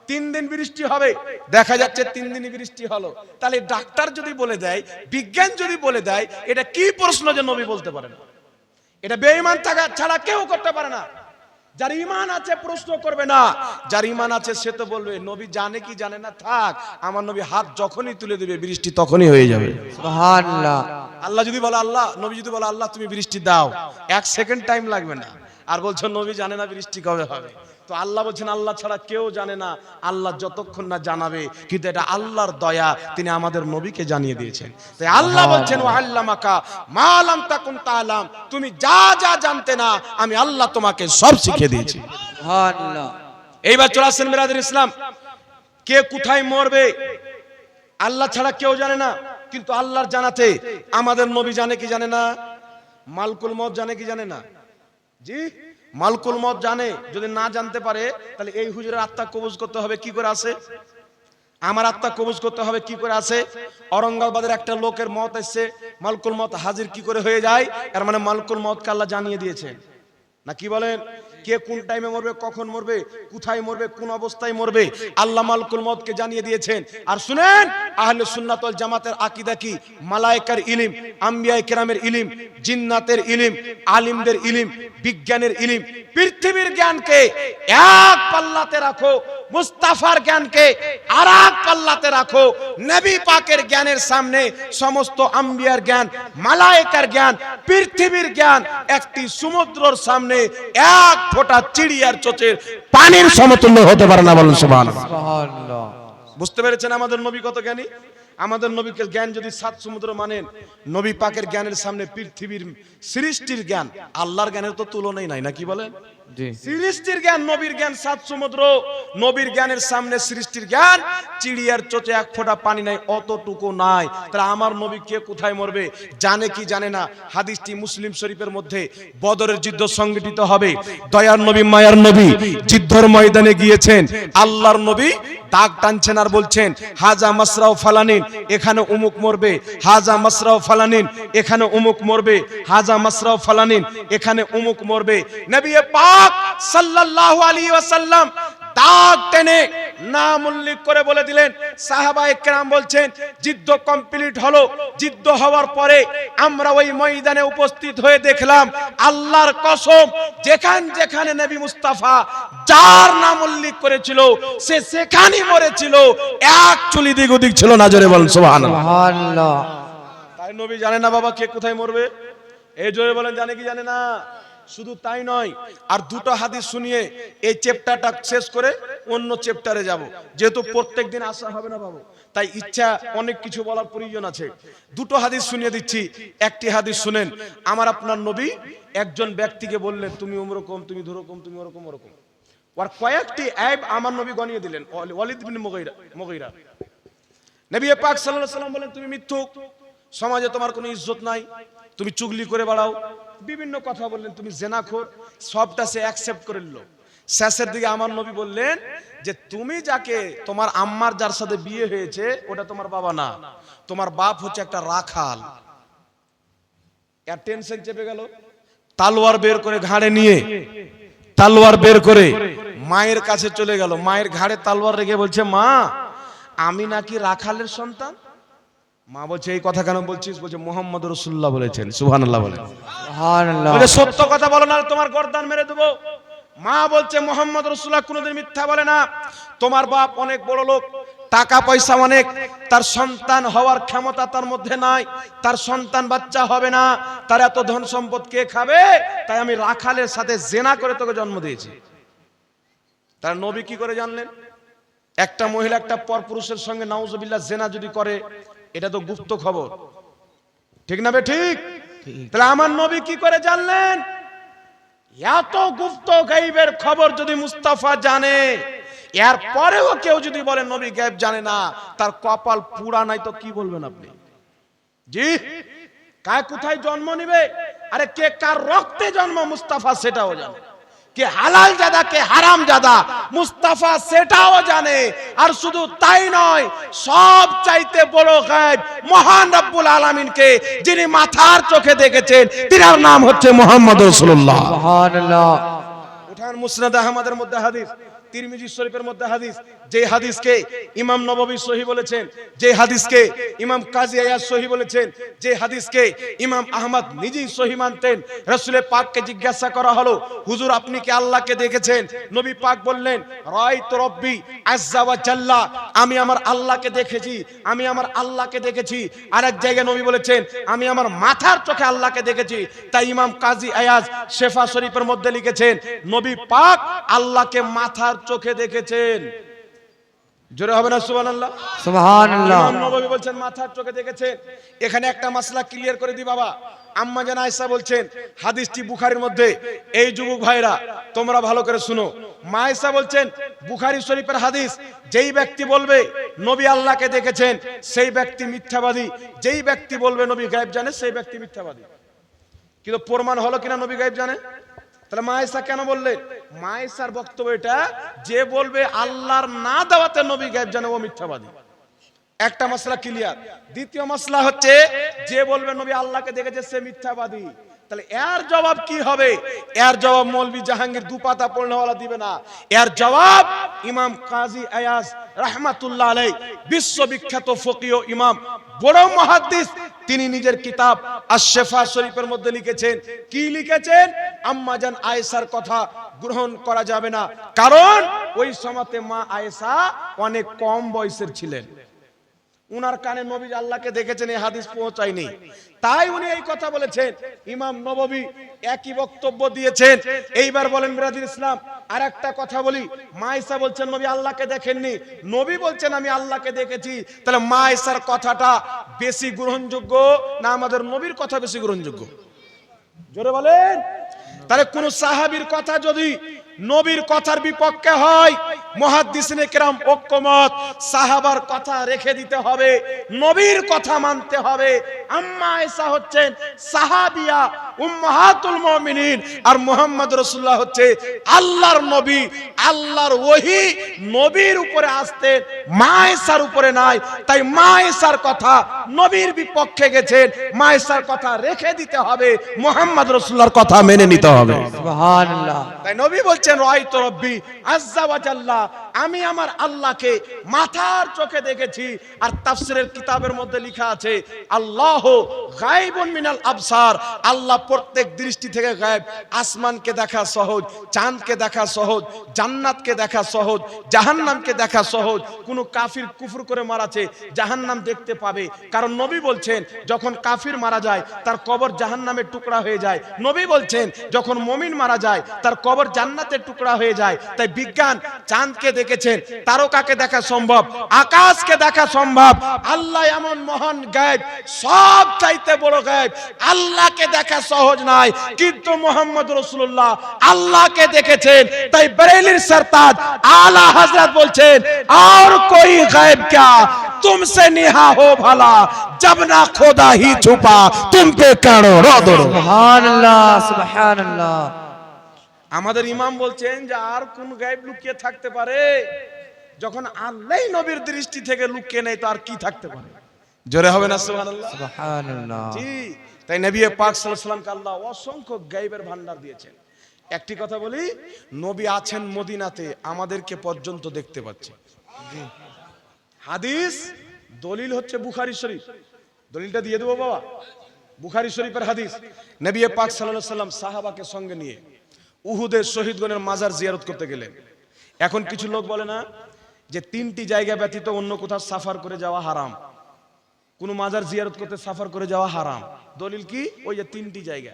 3 দিন বৃষ্টি হবে, দেখা যাচ্ছে 3 দিনই বৃষ্টি হলো। তাহলে ডাক্তার যদি বলে দেয়, বিজ্ঞান যদি বলে দেয়, এটা কি প্রশ্ন যে নবী বলতে পারে না? এটা বেঈমান থাকা ছাড়া কেউ করতে পারে না। যার ঈমান আছে প্রশ্ন করবে না, যার ঈমান আছে সে তো বলবে নবী জানে কি জানে না থাক, আমার নবী হাত যখনই তুলে দিবে বৃষ্টি তখনই হয়ে যাবে। সুবহানাল্লাহ। আল্লাহ যদি বলে আল্লাহ, নবী যদি বলে আল্লাহ তুমি বৃষ্টি দাও, 1 সেকেন্ড টাইম লাগবে না। আর বলছো নবী জানে না বৃষ্টি কবে হবে। তো আল্লাহ বলছেন আল্লাহ ছাড়া কেউ জানে না, আল্লাহ যতক্ষণ না জানাবে। কিন্তু এটা আল্লাহর দয়া, তিনি আমাদের নবীকে জানিয়ে দিয়েছেন। তাই আল্লাহ বলছেন ওয়া আল্লামাকা মা লাম তাকুন তাআলাম, তুমি যা যা জানতে না আমি আল্লাহ তোমাকে সব শিখিয়ে দিয়েছি। সুবহানাল্লাহ। এইবার চলে আসেন বিরাদর ইসলাম, কে কোথায় মরবে আল্লাহ ছাড়া কেউ জানে না, কিন্তু আল্লাহর জানাতে আমাদের নবী জানে কি জানে না? মালকুল মউত জানে কি জানে না? জি, মালকুল মউত জানে। যদি না জানতে পারে তাহলে এই হুজুরের আত্মা কবজ করতে হবে কি করে আসে? আমার আত্মা কবজ করতে হবে কি করে আসে? ঔরঙ্গাবাদের একটা লোকের মত এসেছে, মালকুল মউত হাজির কি করে হয়ে যায়? এর মানে মালকুল মউতকে আল্লাহ জানিয়ে দিয়েছেন না। কি বলেন? কে কোন টাইমে মরবে, কখন মরবে, কোথায় মরবে, কোন অবস্থায় মরবে, আল্লাহ মালকুল মউতকে জানিয়ে দিয়েছেন। আর শুনেন, আহলে সুন্নাত ওয়াল জামাতের আকীদা কি? মালায়েকার ইলম, আম্বিয়ায়ে কেরামের ইলম, জিন্নাতের ইলম, আলিমদের ইলম, বিজ্ঞানের ইলম, পৃথিবীর জ্ঞানকে এক পাল্লাতে রাখো, মুস্তাফার জ্ঞানকে আরেক পাল্লাতে রাখো। নবী পাকের জ্ঞানের সামনে সমস্ত আম্বিয়ার জ্ঞান, মালায়েকার জ্ঞান, পৃথিবীর জ্ঞান একটি সমুদ্রের সামনে এক ফোঁটা চিড়িয়ার চোচের পানির সমতুল্য হতে পারে না। বলুন সুবহানাল্লাহ। সুবহানাল্লাহ। বুঝতে পেরেছেন আমাদের নবী কত জ্ঞানী? আমাদের নবীকে জ্ঞান যদি 7 সমুদ্র মানেন, নবী পাকের জ্ঞানের সামনে পৃথিবীর সৃষ্টির জ্ঞান, আল্লাহর জ্ঞানের তো তুলনাই নাই। না কি বলেন? জি সৃষ্টির জ্ঞান নবীর জ্ঞান সাত সমুদ্র, নবীর জ্ঞানের সামনে সৃষ্টির জ্ঞান চিড়িয়ার চোচে এক ফোঁটা পানি নাই, অতটুকু নাই। তাহলে আমার নবী কে কোথায় মরবে জানে কি জানে না? হাদিসটি মুসলিম শরীফের মধ্যে, বদরের যুদ্ধ সংগঠিত হবে, দয়ার নবী মায়ার নবী যুদ্ধের ময়দানে গিয়েছেন, আল্লাহর নবী দাগ টানছেন আর বলছেন হাজা মাসরাও ফালানিন, এখানে উমুক মরবে, হাজা মাসরাও ফালানিন, এখানে উমুক মরবে, হাজা মাসরাও ফালানিন, এখানে উমুক মরবে। নবী পাক সাল্লাল্লাহু আলাইহি ওয়াসাল্লাম দাগ টেনে নাম উল্লেখ করে বলে দিলেন। সাহাবায়ে কেরাম বলছেন যুদ্ধ কমপ্লিট হলো, যুদ্ধ হওয়ার পরে আমরা ওই ময়দানে উপস্থিত হয়ে দেখলাম আল্লাহর কসম যেখানে যেখানে নবী মুস্তাফা যার নাম উল্লেখ করেছিল সে সেখানেই মরেছিল, এক চুলি দিক ওদিক ছিল না। জোরে বলেন সুবহানাল্লাহ। সুবহানাল্লাহ। তাই নবী জানে না বাবা কে কোথায় মরবে? এই জোরে বলেন জানে কি জানে না? শুধু তাই নয়, আর দুটো হাদিস শুনিয়ে এই চ্যাপ্টারটা শেষ করে অন্য চ্যাপ্টারে যাব, যেহেতু প্রত্যেকদিন আসা হবে না বাবু, তাই ইচ্ছা অনেক কিছু বলার প্রয়োজন আছে। দুটো হাদিস শুনিয়ে দিচ্ছি। একটি হাদিস শুনেন, আমার আপনার নবী একজন ব্যক্তিকে বললেন তুমি ওরকম, তুমি ধরকম, তুমি ওরকম ওরকম, আর কয়েকটি আইব আমার নবী গনিয়ে দিলেন। ওয়ালিদ বিন মুগীরা, নবী পাক সাল্লাল্লাহু আলাইহি ওয়াসাল্লাম বলেন তুমি মিথ্যুক, সমাজে তোমার কোনো ইজ্জত নাই, তুমি চুগলি করে বেড়াও, বিভিন্ন কথা বললেন, তুমি জেনাখোর, সবটা সে অ্যাকসেপ্ট করে নিল। শেষের দিকে আমার নবী বললেন যে তুমি যাকে তোমার আম্মার যার সাথে বিয়ে হয়েছে ওটা তোমার বাবা না, তোমার বাপ হচ্ছে একটা রাখাল। এর টেনশন চেপে গেল, তালোয়ার বের করে ঘাড়ে নিয়ে, তালোয়ার বের করে মায়ের কাছে চলে গেল, মায়ের ঘাড়ে তালোয়ার রেখে বলছে মা আমি নাকি রাখালের সন্তান। মা বলছে এই কথা কেন বলছিস? বলছে মুহাম্মদ রাসূলুল্লাহ বলেছেন। সুবহানাল্লাহ বলেন। সুবহানাল্লাহ। বলে সত্য কথা বলো না তোমার গর্দান মেরে দেবো। মা বলছে মুহাম্মদ রাসূলুল্লাহ কোনোদিন মিথ্যা বলে না, তোমার বাপ অনেক বড় লোক, টাকা পয়সা অনেক, তার সন্তান হওয়ার ক্ষমতা তার মধ্যে নাই, তার সন্তান বাচ্চা হবে না, তার এত ধন সম্পদ কে খাবে? তাই আমি রাখালের সাথে জেনা করে তোকে জন্ম দিয়েছি। তার নবী কি করে জানলেন? একটা মহিলা একটা পরপুরুষের সঙ্গে নাউজুবিল্লাহ জেনা যদি করে এটা তো গুপ্ত খবর, ঠিক না বে ঠিক? তাহলে আমার নবী কি করে জানলেন? এত গুপ্ত গায়বের খবর যদি মুস্তাফা জানে, এর পরেও কেউ যদি বলে নবী গায়ব জানে না, তার কপাল পুরা নাই তো কি বলবেন আপনি? জি, কায় কোথায় জন্ম নিবে, আরে কে কার রক্তে জন্ম মুস্তাফা সেটাও জানে, কে হালাল জাদা কে হারাম জাদা মুস্তাফা সেটাও জানে। আর শুধু তাই নয়, সব চাইতে বড় গায়ব মহান রব্বুল আলামিনকে যিনি মাথার চোখে দেখেছেন, তিনার নাম হচ্ছে মুহাম্মদ রাসূলুল্লাহ। সুবহানাল্লাহ। উঠান মুসনাদ আহমদের মধ্যে হাদিস, তিরমিজি শরীফের মধ্যে হাদিস, যে হাদিসকে ইমাম নববী সহিহ বলেছেন, যে হাদিসকে ইমাম কাজী আয়াজ সহিহ বলেছেন, যে হাদিসকে ইমাম আহমদ নিজেই সহিহ মানতেন। রাসূল পাককে জিজ্ঞাসা করা হলো হুজুর আপনি কি আল্লাহকে দেখেছেন? নবী পাক বললেন রাআইতু রাব্বি আযজা ওয়া জাল্লা, আমি আমার আল্লাহকে দেখেছি, আমি আমার আল্লাহকে দেখেছি। আরেক জায়গায় নবী বলেছেন আমি আমার মাথার চোখে আল্লাহকে দেখেছি। তাই ইমাম কাজী আয়াজ শেফা শরীফের মধ্যে লিখেছেন নবী পাক আল্লাহকে মাথার চোখে দেখেছেন। জোরে হবে না সুবহানাল্লাহ? সুবহানাল্লাহ। ইমাম নববী বলছেন মাথার চোখে দেখেছেন। এখানে একটা মাসলা ক্লিয়ার করে দি বাবা। আম্মা জান আয়েশা বলছেন হাদিসটি বুখারীর মধ্যে, এই যুবক ভাইরা তোমরা ভালো করে শুনো। মা আয়েশা বলছেন বুখারী শরীফের হাদিস, যেই ব্যক্তি বলবে নবী আল্লাহকে দেখেছেন সেই ব্যক্তি মিথ্যাবাদী, যেই ব্যক্তি বলবে নবী গায়েব জানে সেই ব্যক্তি মিথ্যাবাদী। কিন্তু প্রমাণ হলো কিনা নবী গায়েব জানে? তাহলে মা আয়েশা কেন বললেন? মা আয়েশার বক্তব্য এটা, যে বলবে আল্লাহর না দেওয়াতে নবী গায়েব জানে ও মিথ্যাবাদী। একটা মাসলা ক্লিয়ার। দ্বিতীয় মাসলা হচ্ছে যে বলবে নবী আল্লাহকে দেখেছে সে মিথ্যাবাদী। তাহলে এর জবাব কি হবে? এর জবাব মৌলভী জাহাঙ্গীর দুপাতা পড়নেওয়ালা দিবে না। এর জবাব ইমাম কাজী আয়াজ রাহমাতুল্লাহ আলাইহি, বিশ্ববিখ্যাত ফকিহ ইমাম, বড় মুহাদ্দিস, তিনি নিজের কিতাব আশ-শিফা শরীফের মধ্যে লিখেছেন। কি লিখেছেন? আম্মা জান আয়েশার কথা গ্রহণ করা যাবে না, কারণ ওই সময়তে মা আয়েশা অনেক কম বয়সের ছিলেন। উনার কানে নবী আল্লাহকে দেখেছেন এই হাদিস পৌঁছায়নি, তাই উনি এই কথা বলেছেন। ইমাম নববী একই বক্তব্য দিয়েছেন। এইবার বলেন বিরাদির ইসলাম, আর একটা কথা বলি, মা আয়েশা বলছেন নবী আল্লাহকে দেখেননি, নবী বলছেন আমি আল্লাহকে দেখেছি। তাহলে মা আয়েশার কথাটা বেশি গ্রহণযোগ্য না আমাদের নবীর কথা বেশি গ্রহণযোগ্য? জোরে বলেন। তাহলে কোন সাহাবীর কথা যদি নবীর কথার বিপক্ষে হয়, মুহাদ্দিসিনে কেরাম ঐক্যমত, সাহাবার কথা রেখে দিতে হবে, নবীর কথা মানতে হবে। আম্মা আয়েশা হচ্ছেন সাহাবিয়া উম্মাহাতুল মুমিনিন, আর মুহাম্মদ রাসূলুল্লাহ হচ্ছে আল্লাহর নবী। আল্লাহর ওহী নবীর উপরে আসতে, মা আয়েশার উপরে নাই। তাই মা আয়েশার কথা নবীর বিপক্ষে গেছেন, মা আয়েশার কথা রেখে দিতে হবে, মুহাম্মদ রাসূলুল্লাহর কথা মেনে নিতে হবে। সুবহানাল্লাহ। তাই নবী বলছেন রাআইতু রাব্বি আযজা ওয়া জাল্লা, আমি আমার আল্লাহকে মাথার চোখে দেখেছি। আর তাফসীরের কিতাবের মধ্যে লেখা আছে আল্লাহু গায়বুন মিনাল আবসার, আল্লাহ প্রত্যেক দৃষ্টি থেকে গায়েব। আসমানকে দেখা সহজ, চাঁদকে দেখা সহজ, জান্নাতকে দেখা সহজ, জাহান্নামকে দেখা সহজ। কোন কাফির কুফর করে মারাছে, জাহান্নাম দেখতে পাবে। কারণ নবী বলছেন যখন কাফির মারা যায় তার কবর জাহান্নামের টুকরা হয়ে যায়। নবী বলছেন যখন মুমিন মারা যায় তার কবর জান্নাতের টুকরা হয়ে যায়। তাই বিজ্ঞান চাঁদকে দেখেছেন, তারকাকে দেখা সম্ভব, আকাশকে দেখা সম্ভব। আল্লাহ এমন মহান গায়েব, সব চাইতে বড় গায়েব। আল্লাহকে দেখা সহজ নয়, কিন্তু মুহাম্মদ রাসূলুল্লাহ আল্লাহকে দেখেছেন। তাই বরেলির সরতাজ আলা হযরত বলছেন और कोई गायब क्या तुमसे निहा हो भला, जब ना खुदा ही छुपा तुम पे करो रो दो। সুবহানাল্লাহ, সুবহানাল্লাহ। আমাদের ইমাম বলছেন যে আর কোন গায়েব লুকিয়ে থাকতে পারে? যখন আল্লাহই নবীর দৃষ্টি থেকে লুকিয়ে নেই তো আর কি থাকতে পারে? জোরে হবে না সুবহানাল্লাহ? সুবহানাল্লাহ। জি, তাই নবী পাক সাল্লাল্লাহু আলাইহি ওয়াসাল্লামকে আল্লাহ অসংখ্য গায়েবের ভান্ডার দিয়েছেন। একটি কথা বলি, নবী আছেন মদিনাতে, আমাদেরকে পর্যন্ত দেখতে পাচ্ছে। হাদিস দলিল হচ্ছে বুখারী শরীফ। দলিলটা দিয়ে দেবো বাবা, বুখারী শরীফের হাদিস। নবী পাক সাল্লাল্লাহু আলাইহি ওয়াসাল্লাম সাহাবাকে সঙ্গে নিয়ে উহুদের শহীদগণের মাজার জিয়ারত করতে গেলেন। এখন কিছু লোক বলে না যে তিনটি জায়গা ব্যতীত অন্য কোথাও সাফার করে যাওয়া হারাম, কোন মাজার জিয়ারত করতে সাফার করে যাওয়া হারাম। দলিল কি? ওই যে তিনটি জায়গা,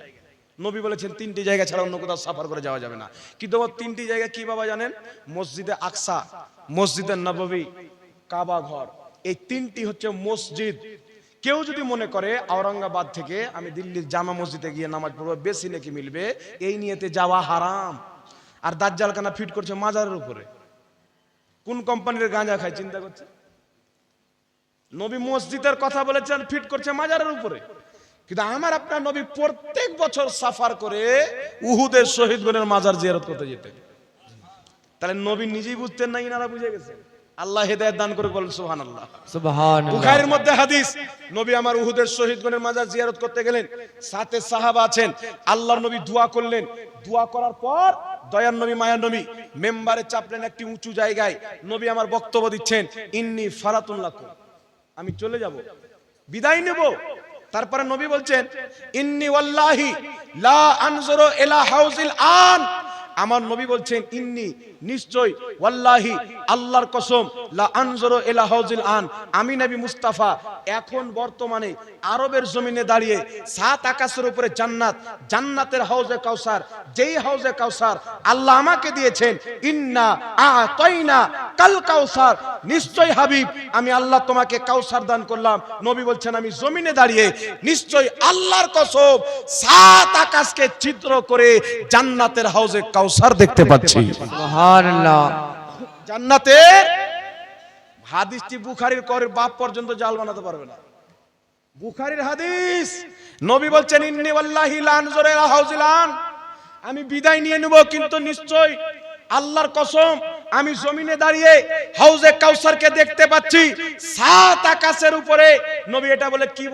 নবী বলেছেন তিনটি জায়গা ছাড়া অন্য কোথাও সাফার করে যাওয়া যাবে না। কিন্তু তিনটি জায়গা কি বাবা জানেন? মসজিদে আকসা, মসজিদে নববী, কাবা ঘর। এই তিনটি হচ্ছে মসজিদ। কেউ যদি মনে করে ঔরঙ্গাবাদ থেকে আমি দিল্লির জামা মসজিদে গিয়ে নামাজ পড়বো, বেশি নাকি মিলবে, এই নিয়েতে যাওয়া হারাম। আর দাজ্জাল কানা ফিট করছে মাজারের উপরে। কোন কোম্পানির গাঁজা খায় চিন্তা করছে? নবী মসজিদের কথা বলেছেন, ফিট করছে মাজারের উপরে। কিন্তু আমার আপনার নবী প্রত্যেক বছর সাফার করে উহুদের শহীদগণের মাজার জিয়ারত করতে যেতেন। তাহলে নবী নিজেই বুঝতেন না, ইনারা বুঝে গেছেন। আল্লাহ হেদায়েত দান করে বলেন সুবহানাল্লাহ। সুবহানাল্লাহ। বুখারীর মধ্যে হাদিস, নবী আমার উহুদের শহীদগণের মাজার জিয়ারত করতে গেলেন, সাথে সাহাবা আছেন। আল্লাহর নবী দোয়া করলেন। দোয়া করার পর দয়ার নবী মায়ার নবী মেম্বারে চাপলেন একটি উঁচু জায়গায়। নবী আমার বক্তব্য দিচ্ছেন, ইন্নী ফারাতুন লাকুম, আমি চলে যাব, বিদায় নেব। তারপরে নবী বলছেন ইন্নী ওয়াল্লাহি লা আনজুরু ইলা হাউজিল আন, আমার নবী বলছেন ইন্নী নিশ্চয়, ওয়াল্লাহি আল্লাহর কসম, লা আনজুরু ইলা হাউজিল আন, আমি নবী মুস্তাফা এখন বর্তমানে আরবের জমিনে দাঁড়িয়ে সাত আকাশের উপরে জান্নাত, জান্নাতের হাউজে কাউসার, যেই হাউজে কাউসার আল্লাহ আমাকে দিয়েছেন, ইন্না আতাইনা কাল কাউসার, নিশ্চয় হাবিব আমি আল্লাহ তোমাকে কাউসার দান করলাম। নবী বলছেন আমি জমিনে দাঁড়িয়ে নিশ্চয় আল্লাহর কসম সাত আকাশকে ছিদ্র করে জান্নাতের হাউজে কাউসার দেখতে পাচ্ছি। সুবহানাল্লাহ। জান্নাতের হাদিসটি বুখারীর করের বাপ পর্যন্ত জাল বানাতে পারবে না। বুখারীর হাদিস, নবী বলছেন ইন্নী ওয়াল্লাহি লা আনজুরু ইলা হাউজিল আন, আমি বিদায় নিয়ে নেব, কিন্তু নিশ্চয় আল্লাহর কসম আমি জমিনে দাঁড়িয়ে হাউজে কাউসারকে দেখতে পাচ্ছি সাত আকাশের উপরে। নবী এটা বলে কি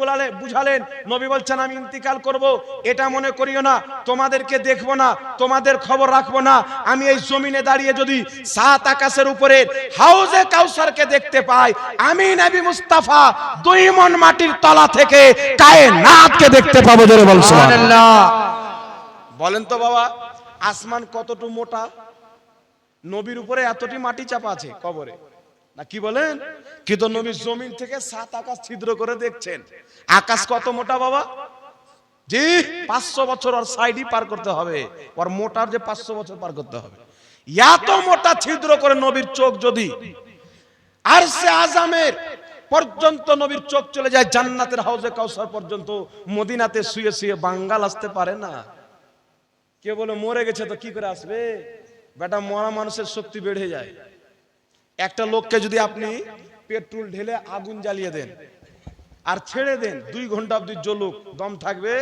বুঝালেন? নবী বলছেন আমি ইন্তিকাল করব, এটা মনে করিও না, তোমাদেরকে দেখবো না, তোমাদের খবর রাখবো না। আমি এই জমিনে দাঁড়িয়ে যদি সাত আকাশের উপরে হাউজে কাউসারকে দেখতে পাই, আমি নবী মুস্তাফা 2 মণ মাটির তলা থেকে কায়নাতকে দেখতে পাবো। জোরে বল সুবহানাল্লাহ। বলেন তো বাবা, আসমান কতটুকু মোটা? নবীর উপরে এতটি মাটি চাপা আছে কবরে, না কি বলেন? কিন্তু নবী জমিন থেকে সাত আকাশ ছিদ্র করে দেখছেন। আকাশ কত মোটা বাবা? জি 500 বছর ওর সাইডই পার করতে হবে, ওর মোটার যে 500 বছর পার করতে হবে। এত মোটা ছিদ্র করে নবীর চোখ যদি আরশে আজমের পর্যন্ত নবীর চোখ চলে যায়, জান্নাতের হাউজে কাউসার পর্যন্ত, মদিনাতে শুয়ে শুয়ে বাঙ্গাল আসতে পারে না। কে বলে মরে গেছে তো কি করে আসবে? বেটা মরা মানুষের শক্তি বেড়ে যায়। একটা লোককে যদি আপনি পেট্রোল ঢেলে আগুন জ্বালিয়ে দেন আর ছেড়ে দেন 2 ঘন্টা অবধি জ্বলুক, দম থাকবে।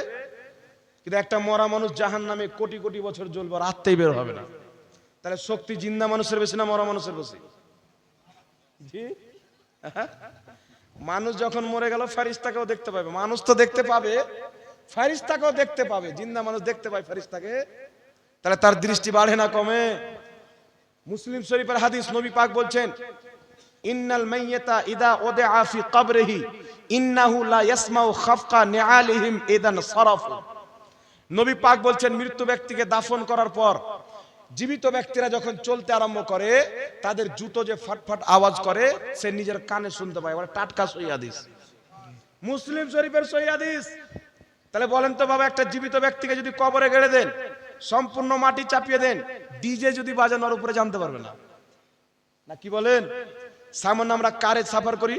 কিন্তু একটা মরা মানুষ জাহান্নামে কোটি কোটি বছর জ্বলবে, আর আত্মাই বের হবে না। তাহলে শক্তি জিন্দা মানুষের বেশি না মরা মানুষের বেশি? জি, মানুষ যখন মরে গেল ফেরেশতাকেও দেখতে পাবে। মানুষ তো দেখতে পাবে, ফেরেশতাকেও দেখতে পাবে। জিন্দা মানুষ দেখতে পায় ফেরেশতাকে, তাহলে তার দৃষ্টি বাড়ে না কমে? মুসলিম শরীফের হাদিস, নবী পাক বলছেন, ইন্নাল মাইয়াতা ইদা উদিআ ফি কবরিহি ইন্নাহু লা ইয়াসমাউ খাফকা নিআলিহিম ইদান সারাফু। নবী পাক বলছেন, মৃত্যু ব্যক্তিকে দাফন করার পর জীবিত ব্যক্তিরা যখন চলতে আরম্ভ করে, তাদের জুতো যে ফাটফাট আওয়াজ করে সে নিজের কানে শুনতে পায়। মানে টাটকা সহিহ হাদিস, মুসলিম শরীফের সহিহ হাদিস। তাহলে বলেন তো বাবা, একটা জীবিত ব্যক্তিকে যদি কবরে গেড়ে দেন, সম্পূর্ণ মাটি চাপিয়ে দেন, ডিজে যদি বাজান ওর উপরে জানতে পারবে না। না কি বলেন? সামনে আমরা কারে সাফার করি,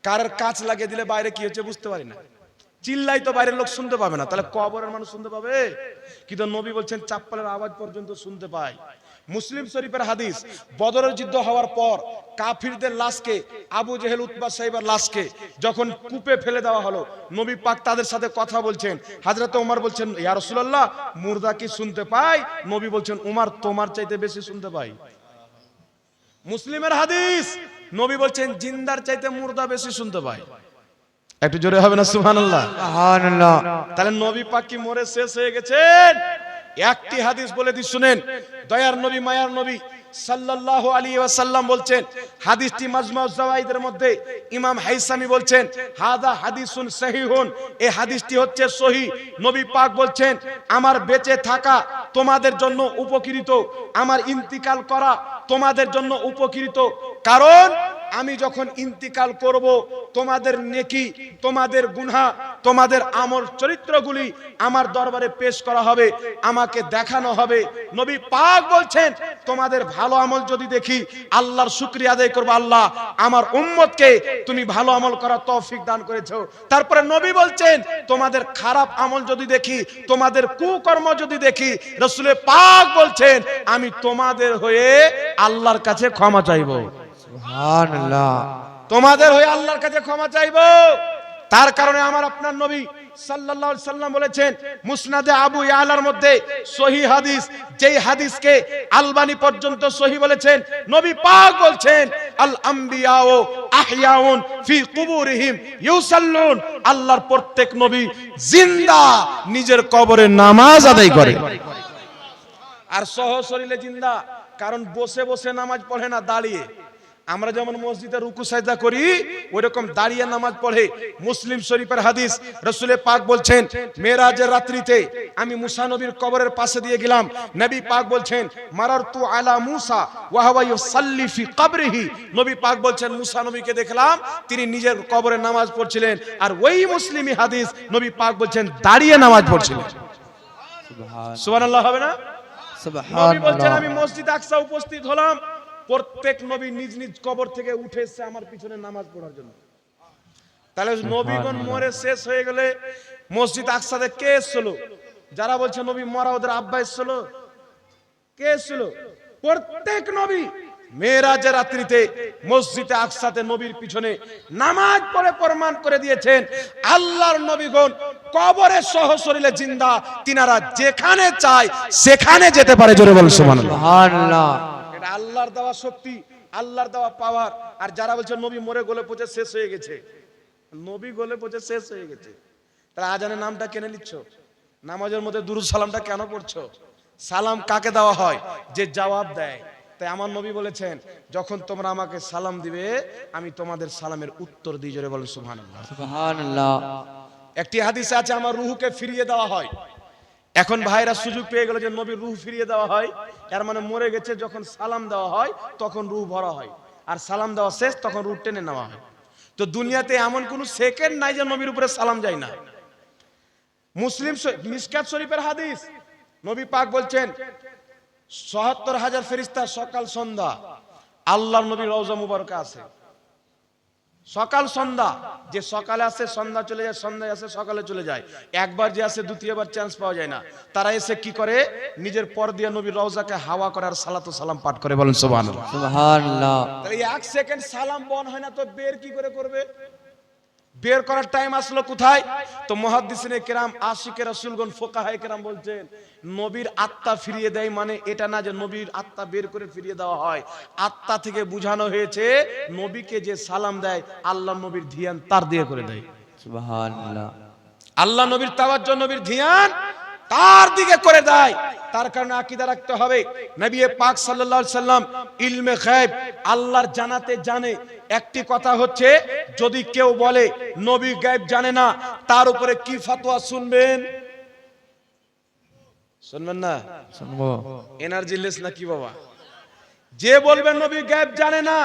কারের কাঁচ লাগিয়ে দিলে বাইরে কি হচ্ছে বুঝতে পারি না, চিল্লাই তো বাইরের লোক শুনতে পাবে না, তাহলে কবরের মানুষ শুনতে পাবে? কিন্তু নবী বলছেন চাপ্পালের আওয়াজ পর্যন্ত শুনতে পায়। মুসলিম শরীফের হাদিস, বদরের যুদ্ধ হওয়ার পর কাফিরদের লাশকে, আবু জেহেল উতবা সাইবার লাশকে যখন কূপে ফেলে দেওয়া হলো, নবী পাক তাদের সাথে কথা বলছেন। হযরত ওমর বলছেন, ইয়া রাসূলুল্লাহ, মুর্দা কি শুনতে পায়? নবী বলছেন, উমর তোমার চাইতে বেশি শুনতে পায়। মুসলিমের হাদিস, নবী বলছেন জিন্দার চাইতে মুর্দা বেশি শুনতে পায়। একটু জোরে হবে না সুবহানাল্লাহ? সুবহানাল্লাহ। তাহলে নবী পাক কি মরে শেষ হয়ে গেছেন? একটি হাদিস বলে দি শুনেন। দয়ার নবী, মায়ার নবী সাল্লাল্লাহু আলাইহি ওয়াসাল্লাম বলছেন, হাদিসটি মাজমাউজ জাওয়াইদের মধ্যে ইমাম হাইসামি বলছেন, হাদা হাদিসুন সহিহুন, এই হাদিসটি হচ্ছে সহিহ। নবী পাক বলছেন, আমার বেঁচে থাকা তোমাদের জন্য উপকৃত, আমার ইন্তিকাল করা তোমাদের জন্য উপকৃত। কারণ আমি যখন ইন্তিকাল করব, তোমাদের নেকি, তোমাদের গুনাহ, তোমাদের আমল চরিত্রগুলি আমার দরবারে পেশ করা হবে, আমাকে দেখানো হবে। নবী পাক বলছেন, তোমাদের ভালো আমল যদি দেখি, আল্লাহর শুকরিয়া আদায় করব, আল্লাহ আমার উম্মতকে তুমি ভালো আমল করার তৌফিক দান করেছো। তারপরে নবী বলছেন, তোমাদের খারাপ আমল যদি দেখি, তোমাদের কুকর্ম যদি দেখি, রাসূল পাক বলছেন, আমি তোমাদের হয়ে আল্লাহর কাছে ক্ষমা চাইবো। সুবহানাল্লাহ। তোমাদের হয়ে আল্লাহর কাছে ক্ষমা চাইবো। তার কারণে আমার আপনার নবী সাল্লাল্লাহু আলাইহি সাল্লাম বলেছেন, মুসনাদে আবু ইয়ালার মধ্যে সহিহ হাদিস, যেই হাদিসকে আলবানী পর্যন্ত সহিহ বলেছেন, নবী পাক বলছেন, আল আমবিয়াউ আহইয়াউন ফি কুবুরিহিম ইউসাল্লুন, আল্লাহর প্রত্যেক নবী জিন্দা নিজের কবরে নামাজ আদায় করে। আর সহশরীরে জিন্দা, কারণ বসে বসে নামাজ পড়ে না, দাঁড়িয়ে। আমরা যেমন মসজিদে রুকু সাজদা করি, ওইরকম দাঁড়িয়ে নামাজ পড়ে। মুসলিম শরীফের হাদিস, রাসূল পাক বলছেন, মেরাজের রাত্রিতে আমি মুসা নবীর কবরের পাশে দিয়ে গেলাম। নবী পাক বলছেন, মারারতু আলা মুসা ওয়া হুয়া ইউসাল্লি ফি কবরিহি, নবী পাক বলছেন, মুসা নবীকে দেখলাম তিনি নিজের কবরে নামাজ পড়ছিলেন। আর ওই মুসলিমি হাদিস, নবী পাক বলছেন দাঁড়িয়ে নামাজ পড়ছিলেন। সুবহানাল্লাহ হবে না? নবী বলছেন, আমি মসজিদ আকসা উপস্থিত হলাম, প্রত্যেক নবী নিজ নিজ কবর থেকে উঠে এসে আমার পিছনে নামাজ পড়ার জন্য। তাহলে নবীগণ মরে শেষ হয়ে গেলে মসজিদ আকসাতে কে এসেছিল? যারা বলছে নবী মরা, ওদের আব্বা এসেছিল? কে এসেছিল? প্রত্যেক নবী মেরাজের রাত্রিতে মসজিদে আকসাতে নবীর পিছনে নামাজ পড়ে প্রমাণ করে দিয়েছেন, আল্লাহর নবীগণ কবরে সহশরীরে জিন্দা, তিনারা যেখানে চায় সেখানে যেতে পারে। জোরে বল সুবহানাল্লাহ। সুবহানাল্লাহ। এটা আল্লাহর দেওয়া শক্তি, আল্লাহর দেওয়া পাওয়ার। আর যারা বলছে নবী মরে গলে পচে শেষ হয়ে গেছে, নবী গলে পচে শেষ হয়ে গেছে, তাহলে আজানের নামটা কেন নিচ্ছ? নামাজের মধ্যে দুরূদ সালামটা কেন পড়ছো? সালাম কাকে দেওয়া হয়? যে জবাব দেয়। তাই আমার নবী বলেছেন, যখন তোমরা আমাকে সালাম দিবে, আমি তোমাদের সালামের উত্তর দিই। জোরে বলেন সুবহানাল্লাহ। সুবহানাল্লাহ। একটি হাদিসে আছে, আমার রূহকে ফিরিয়ে দেওয়া হয়। এখন ভাইরা সুযোগ পেয়ে গেল যে নবীর রূহ ফিরিয়ে দেওয়া হয়, এর মানে মরে গেছে, যখন সালাম দেওয়া হয় তখন রূহ ভরা হয়, আর সালাম দেওয়া শেষ তখন রূহ টেনে নেওয়া হয়। তো দুনিয়াতে এমন কোন সেকেন্ড নাই যে নবীর উপরে সালাম যায় না। মুসলিম মিশকাত শরীফের হাদিস, নবী পাক বলছেন, ৭৭,০০০ ফেরেশতা সকাল সন্ধ্যা আল্লাহর নবীর রওজা মুবারকা আছে। সকাল সন্ধ্যা, যে সকালে আসে সন্ধ্যা চলে যায়, সন্ধ্যায় আসে সকালে চলে যায়, একবার যে আসে দ্বিতীয়বার চান্স পাওয়া যায় না। তারা এসে কি করে, নিজের পর দিয়ে নবীর রওজাকে হাওয়া করে আর সালাতু সালাম পাঠ করে, বলেন সুবহানাল্লাহ। সুবহানাল্লাহ। তাহলে এক সেকেন্ড সালাম বন্ধ হয় না তো বের কি করে করবে? বের করার টাইম আসলো কোথায়? তো মুহাদ্দিসিনে কেরাম, আশিকে রাসূলগণ, ফুকাহায়ে কেরাম বলছেন নবীর আত্মা ফিরিয়ে দেয় মানে এটা না যে নবীর আত্মা বের করে ফিরিয়ে দেওয়া হয়। আত্মা থেকে বোঝানো হয়েছে নবীকে যে সালাম দেয় আল্লাহ নবীর ধ্যান তার দিয়ে করে দেয়। সুবহানাল্লাহ। আল্লাহ নবীর তাওয়াজ্জুহ, নবীর ধ্যান তার দিকে করে দেয়। তার কারণে আকীদা রাখতে হবে নবী পাক সাল্লাল্লাহু আলাইহি সাল্লাম ইলমে গায়ব, আল্লাহর জানাতে জানে। একটি কথা হচ্ছে, যদি কেউ বলে নবী গায়ব জানে না, তার উপরে কি ফতোয়া শুনবেন? শুনবেন না? শুনবো। এনার্জি লেস নাকি বাবা? যে বলবে নবী গায়ব জানে না,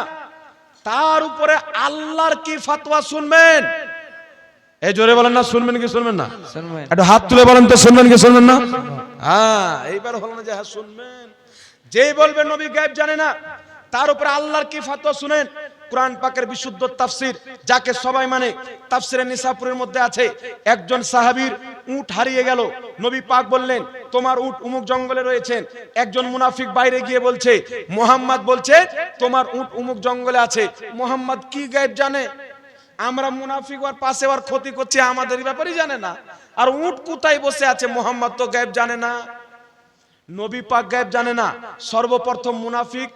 তার উপরে আল্লাহর কি ফতোয়া শুনবেন? এই জোরে বলেন না, শুনবেন কি শুনবেন না? শুনবেন। একটু হাত তুলে বলেন তো, শুনবেন কি শুনবেন না? হ্যাঁ, এইবার হলো না যে হ্যাঁ শুনবেন। যেই বলবে নবী গায়েব জানে না, তার উপরে আল্লাহর কি ফতোয়া শুনেন। কোরআন পাকের বিশুদ্ধ তাফসীর, যাকে সবাই মানে, তাফসীরে নিসাপুরের মধ্যে আছে, একজন সাহাবীর উট হারিয়ে গেল। নবী পাক বললেন, তোমার উট অমুক জঙ্গলে রয়েছেন। একজন মুনাফিক বাইরে গিয়ে বলছে, মুহাম্মদ বলছে তোমার উট অমুক জঙ্গলে আছে। মুহাম্মদ কি গায়েব জানে? আমরা মুনাফিক ওর পাশে ওর ক্ষতি করছি, আমাদের ব্যাপারই জানে না। আর উট কোথায় বসে আছে মুহাম্মদ তো গায়েব জানে না। নবী পাক গায়েব জানে না। সর্বপ্রথম মুনাফিক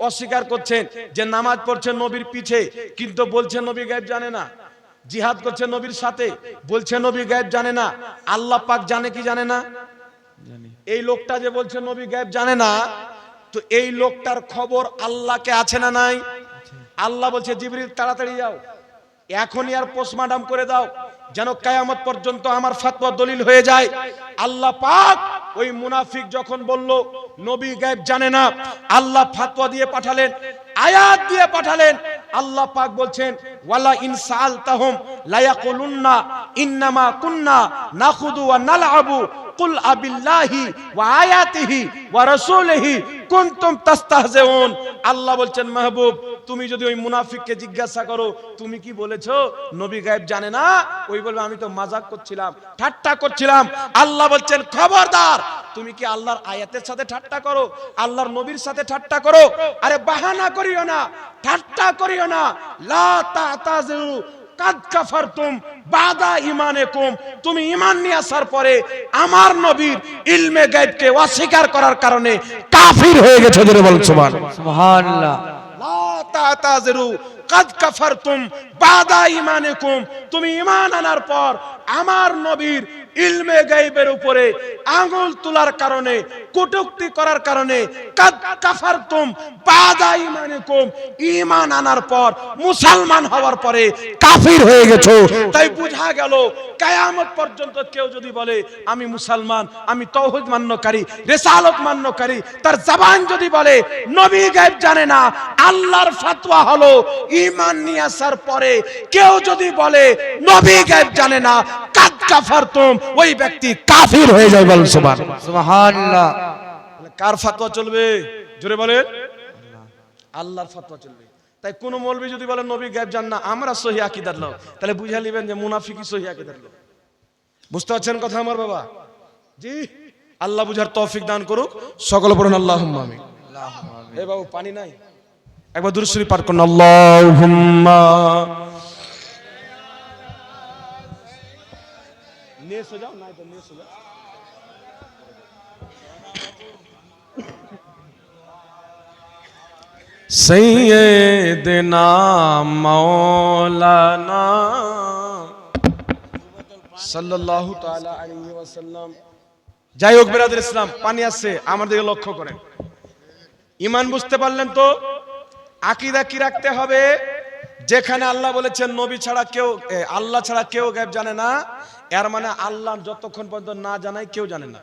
অস্বীকার করছেন যে নামাজ পড়ছেন নবীর পিছে, কিন্তু বলছেন নবী গায়েব জানে না। জিহাদ করছে নবীর সাথে, বলছে নবী গায়েব জানে না। আল্লাহ পাক জানে কি জানে না? এই লোকটা যে বলছে নবী গায়েব জানে না, তো এই লোকটার খবর আল্লাহকে আছে না নাই? আল্লাহ বলছে জিবরিল তাড়াতাড়ি যাও, এখনই আর পোস্টমর্টম করে দাও, যেন কিয়ামত পর্যন্ত আমার ফতোয়া দলিল হয়ে যায়। আল্লাহ পাক ওই মুনাফিক যখন বলল নবী গায়েব জানে না, আল্লাহ ফতোয়া দিয়ে পাঠালেন, আয়াত দিয়ে পাঠালেন। আল্লাহ পাক বলছেন, ওয়ালা ইন সাআলতাহুম লা ইয়াকুলুন্না ইন্নামা কুন্না নাখুদু ওয়া নালআবু কুল আবিল্লাহি ওয়া আয়াতিহি ওয়া রাসূলিহি কুনতুম তাস্তাহজিউন। আল্লাহ বলছেন, মাহবুব তুমি যদি ওই মুনাফিককে জিজ্ঞাসা করো তুমি কি বলেছো নবী গায়েব জানে না, ওই বলবে আমি তো মজাক করছিলাম, ঠাট্টা করছিলাম। আল্লাহ বলছেন, খবরদার, তুমি কি আল্লাহর আয়াতের সাথে ঠাট্টা করো, আল্লাহর নবীর সাথে ঠাট্টা করো? আরে বাহানা করিও না, ঠাট্টা করিও না। লা তাতাযিরু কাদ কাফারতুম বাদা ঈমানিকুম, তুমি ঈমান নিয়ে আসার পরে আমার নবীর ইলমে গায়বকে অস্বীকার করার কারণে কাফির হয়ে গেছো। জোরে বল সুবহানাল্লাহ। সুবহানাল্লাহ। লা তাতাযিরু কাদ কাফারতুম বাদা ঈমানিকুম, তুমি ঈমান আনার পর আমার নবীর ইলমে গায়বের উপরে আঙ্গুল তোলার কারণে, কটূক্তি করার কারণে, কাদ কাফারতুম বাদা ঈমানিকুম, ঈমান আনার পর, মুসলমান হওয়ার পরে কাফির হয়ে গেছো। তাই বোঝা গেল কিয়ামত পর্যন্ত কেউ যদি বলে আমি মুসলমান, আমি তাওহীদ মান্যকারী, রিসালাত মান্যকারী, তার জবান যদি বলে নবী গায়েব জানে না, আল্লাহর ফতোয়া হলো ঈমান নিয়ে আসার পরে কেউ যদি বলে নবী গায়েব জানে না, কাদ কাফারতুম, ওই ব্যক্তি কাফির হয়ে যায়। বল সুবহানাল্লাহ। সুবহানাল্লাহ। কার ফতোয়া চলবে? জোরে বলেন। আল্লাহর ফতোয়া চলবে। তাই কোন মৌলবি যদি বলে নবী গায়েব জানে না, আমরা সহি আকীদার লোক, তাহলে বুঝা নেবেন যে মুনাফিকই সহি আকীদার লোক। বুঝতে পারছেন কথা আমার বাবা? জি, আল্লাহ বুঝার তৌফিক দান করুক। সকলে পড়ুন আল্লাহুম্মা আমিন। এ বাবু পানি নাই, একবার দুরূদ শরীফ পাঠ করুন। আল্লাহুম্মা নিয়ে সো যাও, নাই তো নিয়ে সো যাও। সৈয়দনা মাওলানা সাল্লাল্লাহু তাআলা আলাইহি ওয়াসাল্লাম। যাই হোক বিরাদর ইসলাম, পানি আছে, আমার দিকে লক্ষ্য করেন। ঈমান বুঝতে পারলেন তো? আকীদা কি রাখতে হবে? যেখানে আল্লাহ বলেছেন নবী ছাড়া কেউ, আল্লাহ ছাড়া কেউ গায়েব জানে না, এর মানে আল্লাহ যতক্ষণ পর্যন্ত না জানায় কেউ জানে না।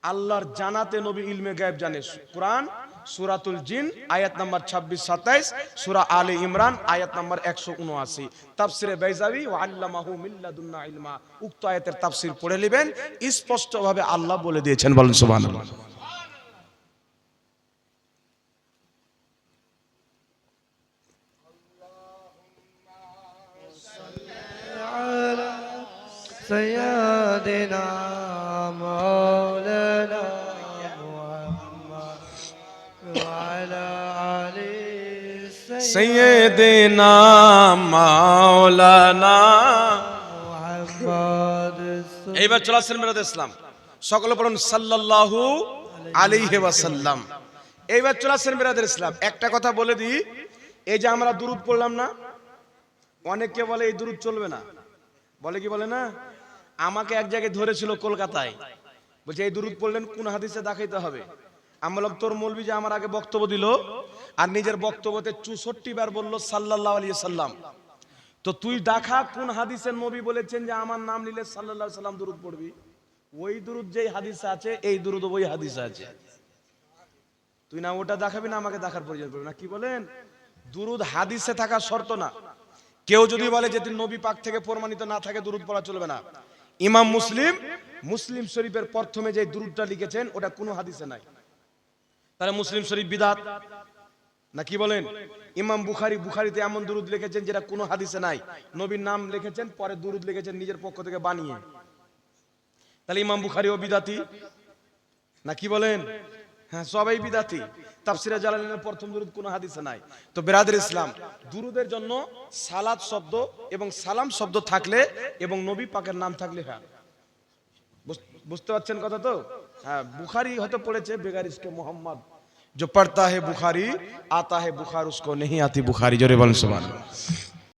আল্লাহর জানাতে নবী ইলমে গায়েব জানে। কোরআন সূরাতুল জিন আয়াত নাম্বার 26-27, সূরা আলে ইমরান আয়াত নাম্বার 179, তাফসিরে বাইজাবি ওয়া আল্লামাহু মিল্লাদুন্না ইলমা। উক্ত আয়াতের তাফসীর পড়ে নেবেন, স্পষ্টভাবে আল্লাহ বলে দিয়েছেন। বলেন সুবহানাল্লাহ। سيدنا مولانا محمد وعلى آله সৈয়দেনা মাওলানা। محمد এইবার চলে আসছেন মিরাদ ইসলাম, সকলে পড়ুন সাল্লাল্লাহু আলাইহি ওয়াসাল্লাম। এইবার চলে আসছেন মিরাদ ইসলাম। একটা কথা বলে দিই, এই যে আমরা দুরূদ পড়লাম না, অনেকে বলে এই দুরূদ চলবে না, বলে কি বলে না। আমাকে এক জায়গায় ধরেছিল কলকাতায়, বলছে এই দুরূদ পড়লেন কোন হাদিসে দেখাইতে হবে। আমি বললাম তোর মৌলবি যে আমার আগে বক্তব্য দিল আর নিজের বক্তব্যতে 64 বার বললো সাল্লাল্লাহু আলাইহি সাল্লাম, তো তুই দেখা কোন হাদিসের নবী বলেছেন যে আমার নাম নিলে সাল্লাল্লাহু আলাইহি সাল্লাম দুরূদ পড়বি। ওই দুরূদ যেই হাদিসে আছে এই দুরূদ ওই হাদিসে আছে। তুই না ওটা দেখাবি না আমাকে দেখার প্রয়োজন পড়বে না। কি বলেন? দুরূদ হাদিসে থাকা শর্ত না। কেউ যদি বলে যে নবী পাক থেকে প্রমাণিত না থাকে দুরূদ পড়া চলবে না। ইমাম মুসলিম শরীফের প্রথমে যে দুরূদটা লিখেছেন ওটা কোনো হাদিসে নাই, তাহলে মুসলিম শরীফ বিদআত না। কি বলেন? ইমাম বুখারীতে এমন দুরূদ লিখেছেন যেটা কোনো হাদিসে নাই, নবীর নাম লিখেছেন, পরে দুরূদ লিখেছেন নিজের পক্ষ থেকে বানিয়ে, তাহলে ইমাম বুখারীও বিদআতি না। কি বলেন? হ্যাঁ, সবাই বিদআতি। তাফসিরে জালালাইনের প্রথম দুরূদ কোনো হাদিসে নাই। তো বিরাদর ইসলাম, দুরূদের জন্য সালাত শব্দ এবং সালাম শব্দ থাকলে এবং নবী পাকের নাম থাকলে, হ্যাঁ, বুঝতে পারছেন কথা তো? হ্যাঁ, বুখারী হয়তো পড়েছে বেগার ইসকে মোহাম্মদ, जो पढ़ता है बुखारी आता है बुखार उसको नहीं आती बुखारी। जोरे बोलें सुभान अल्लाह।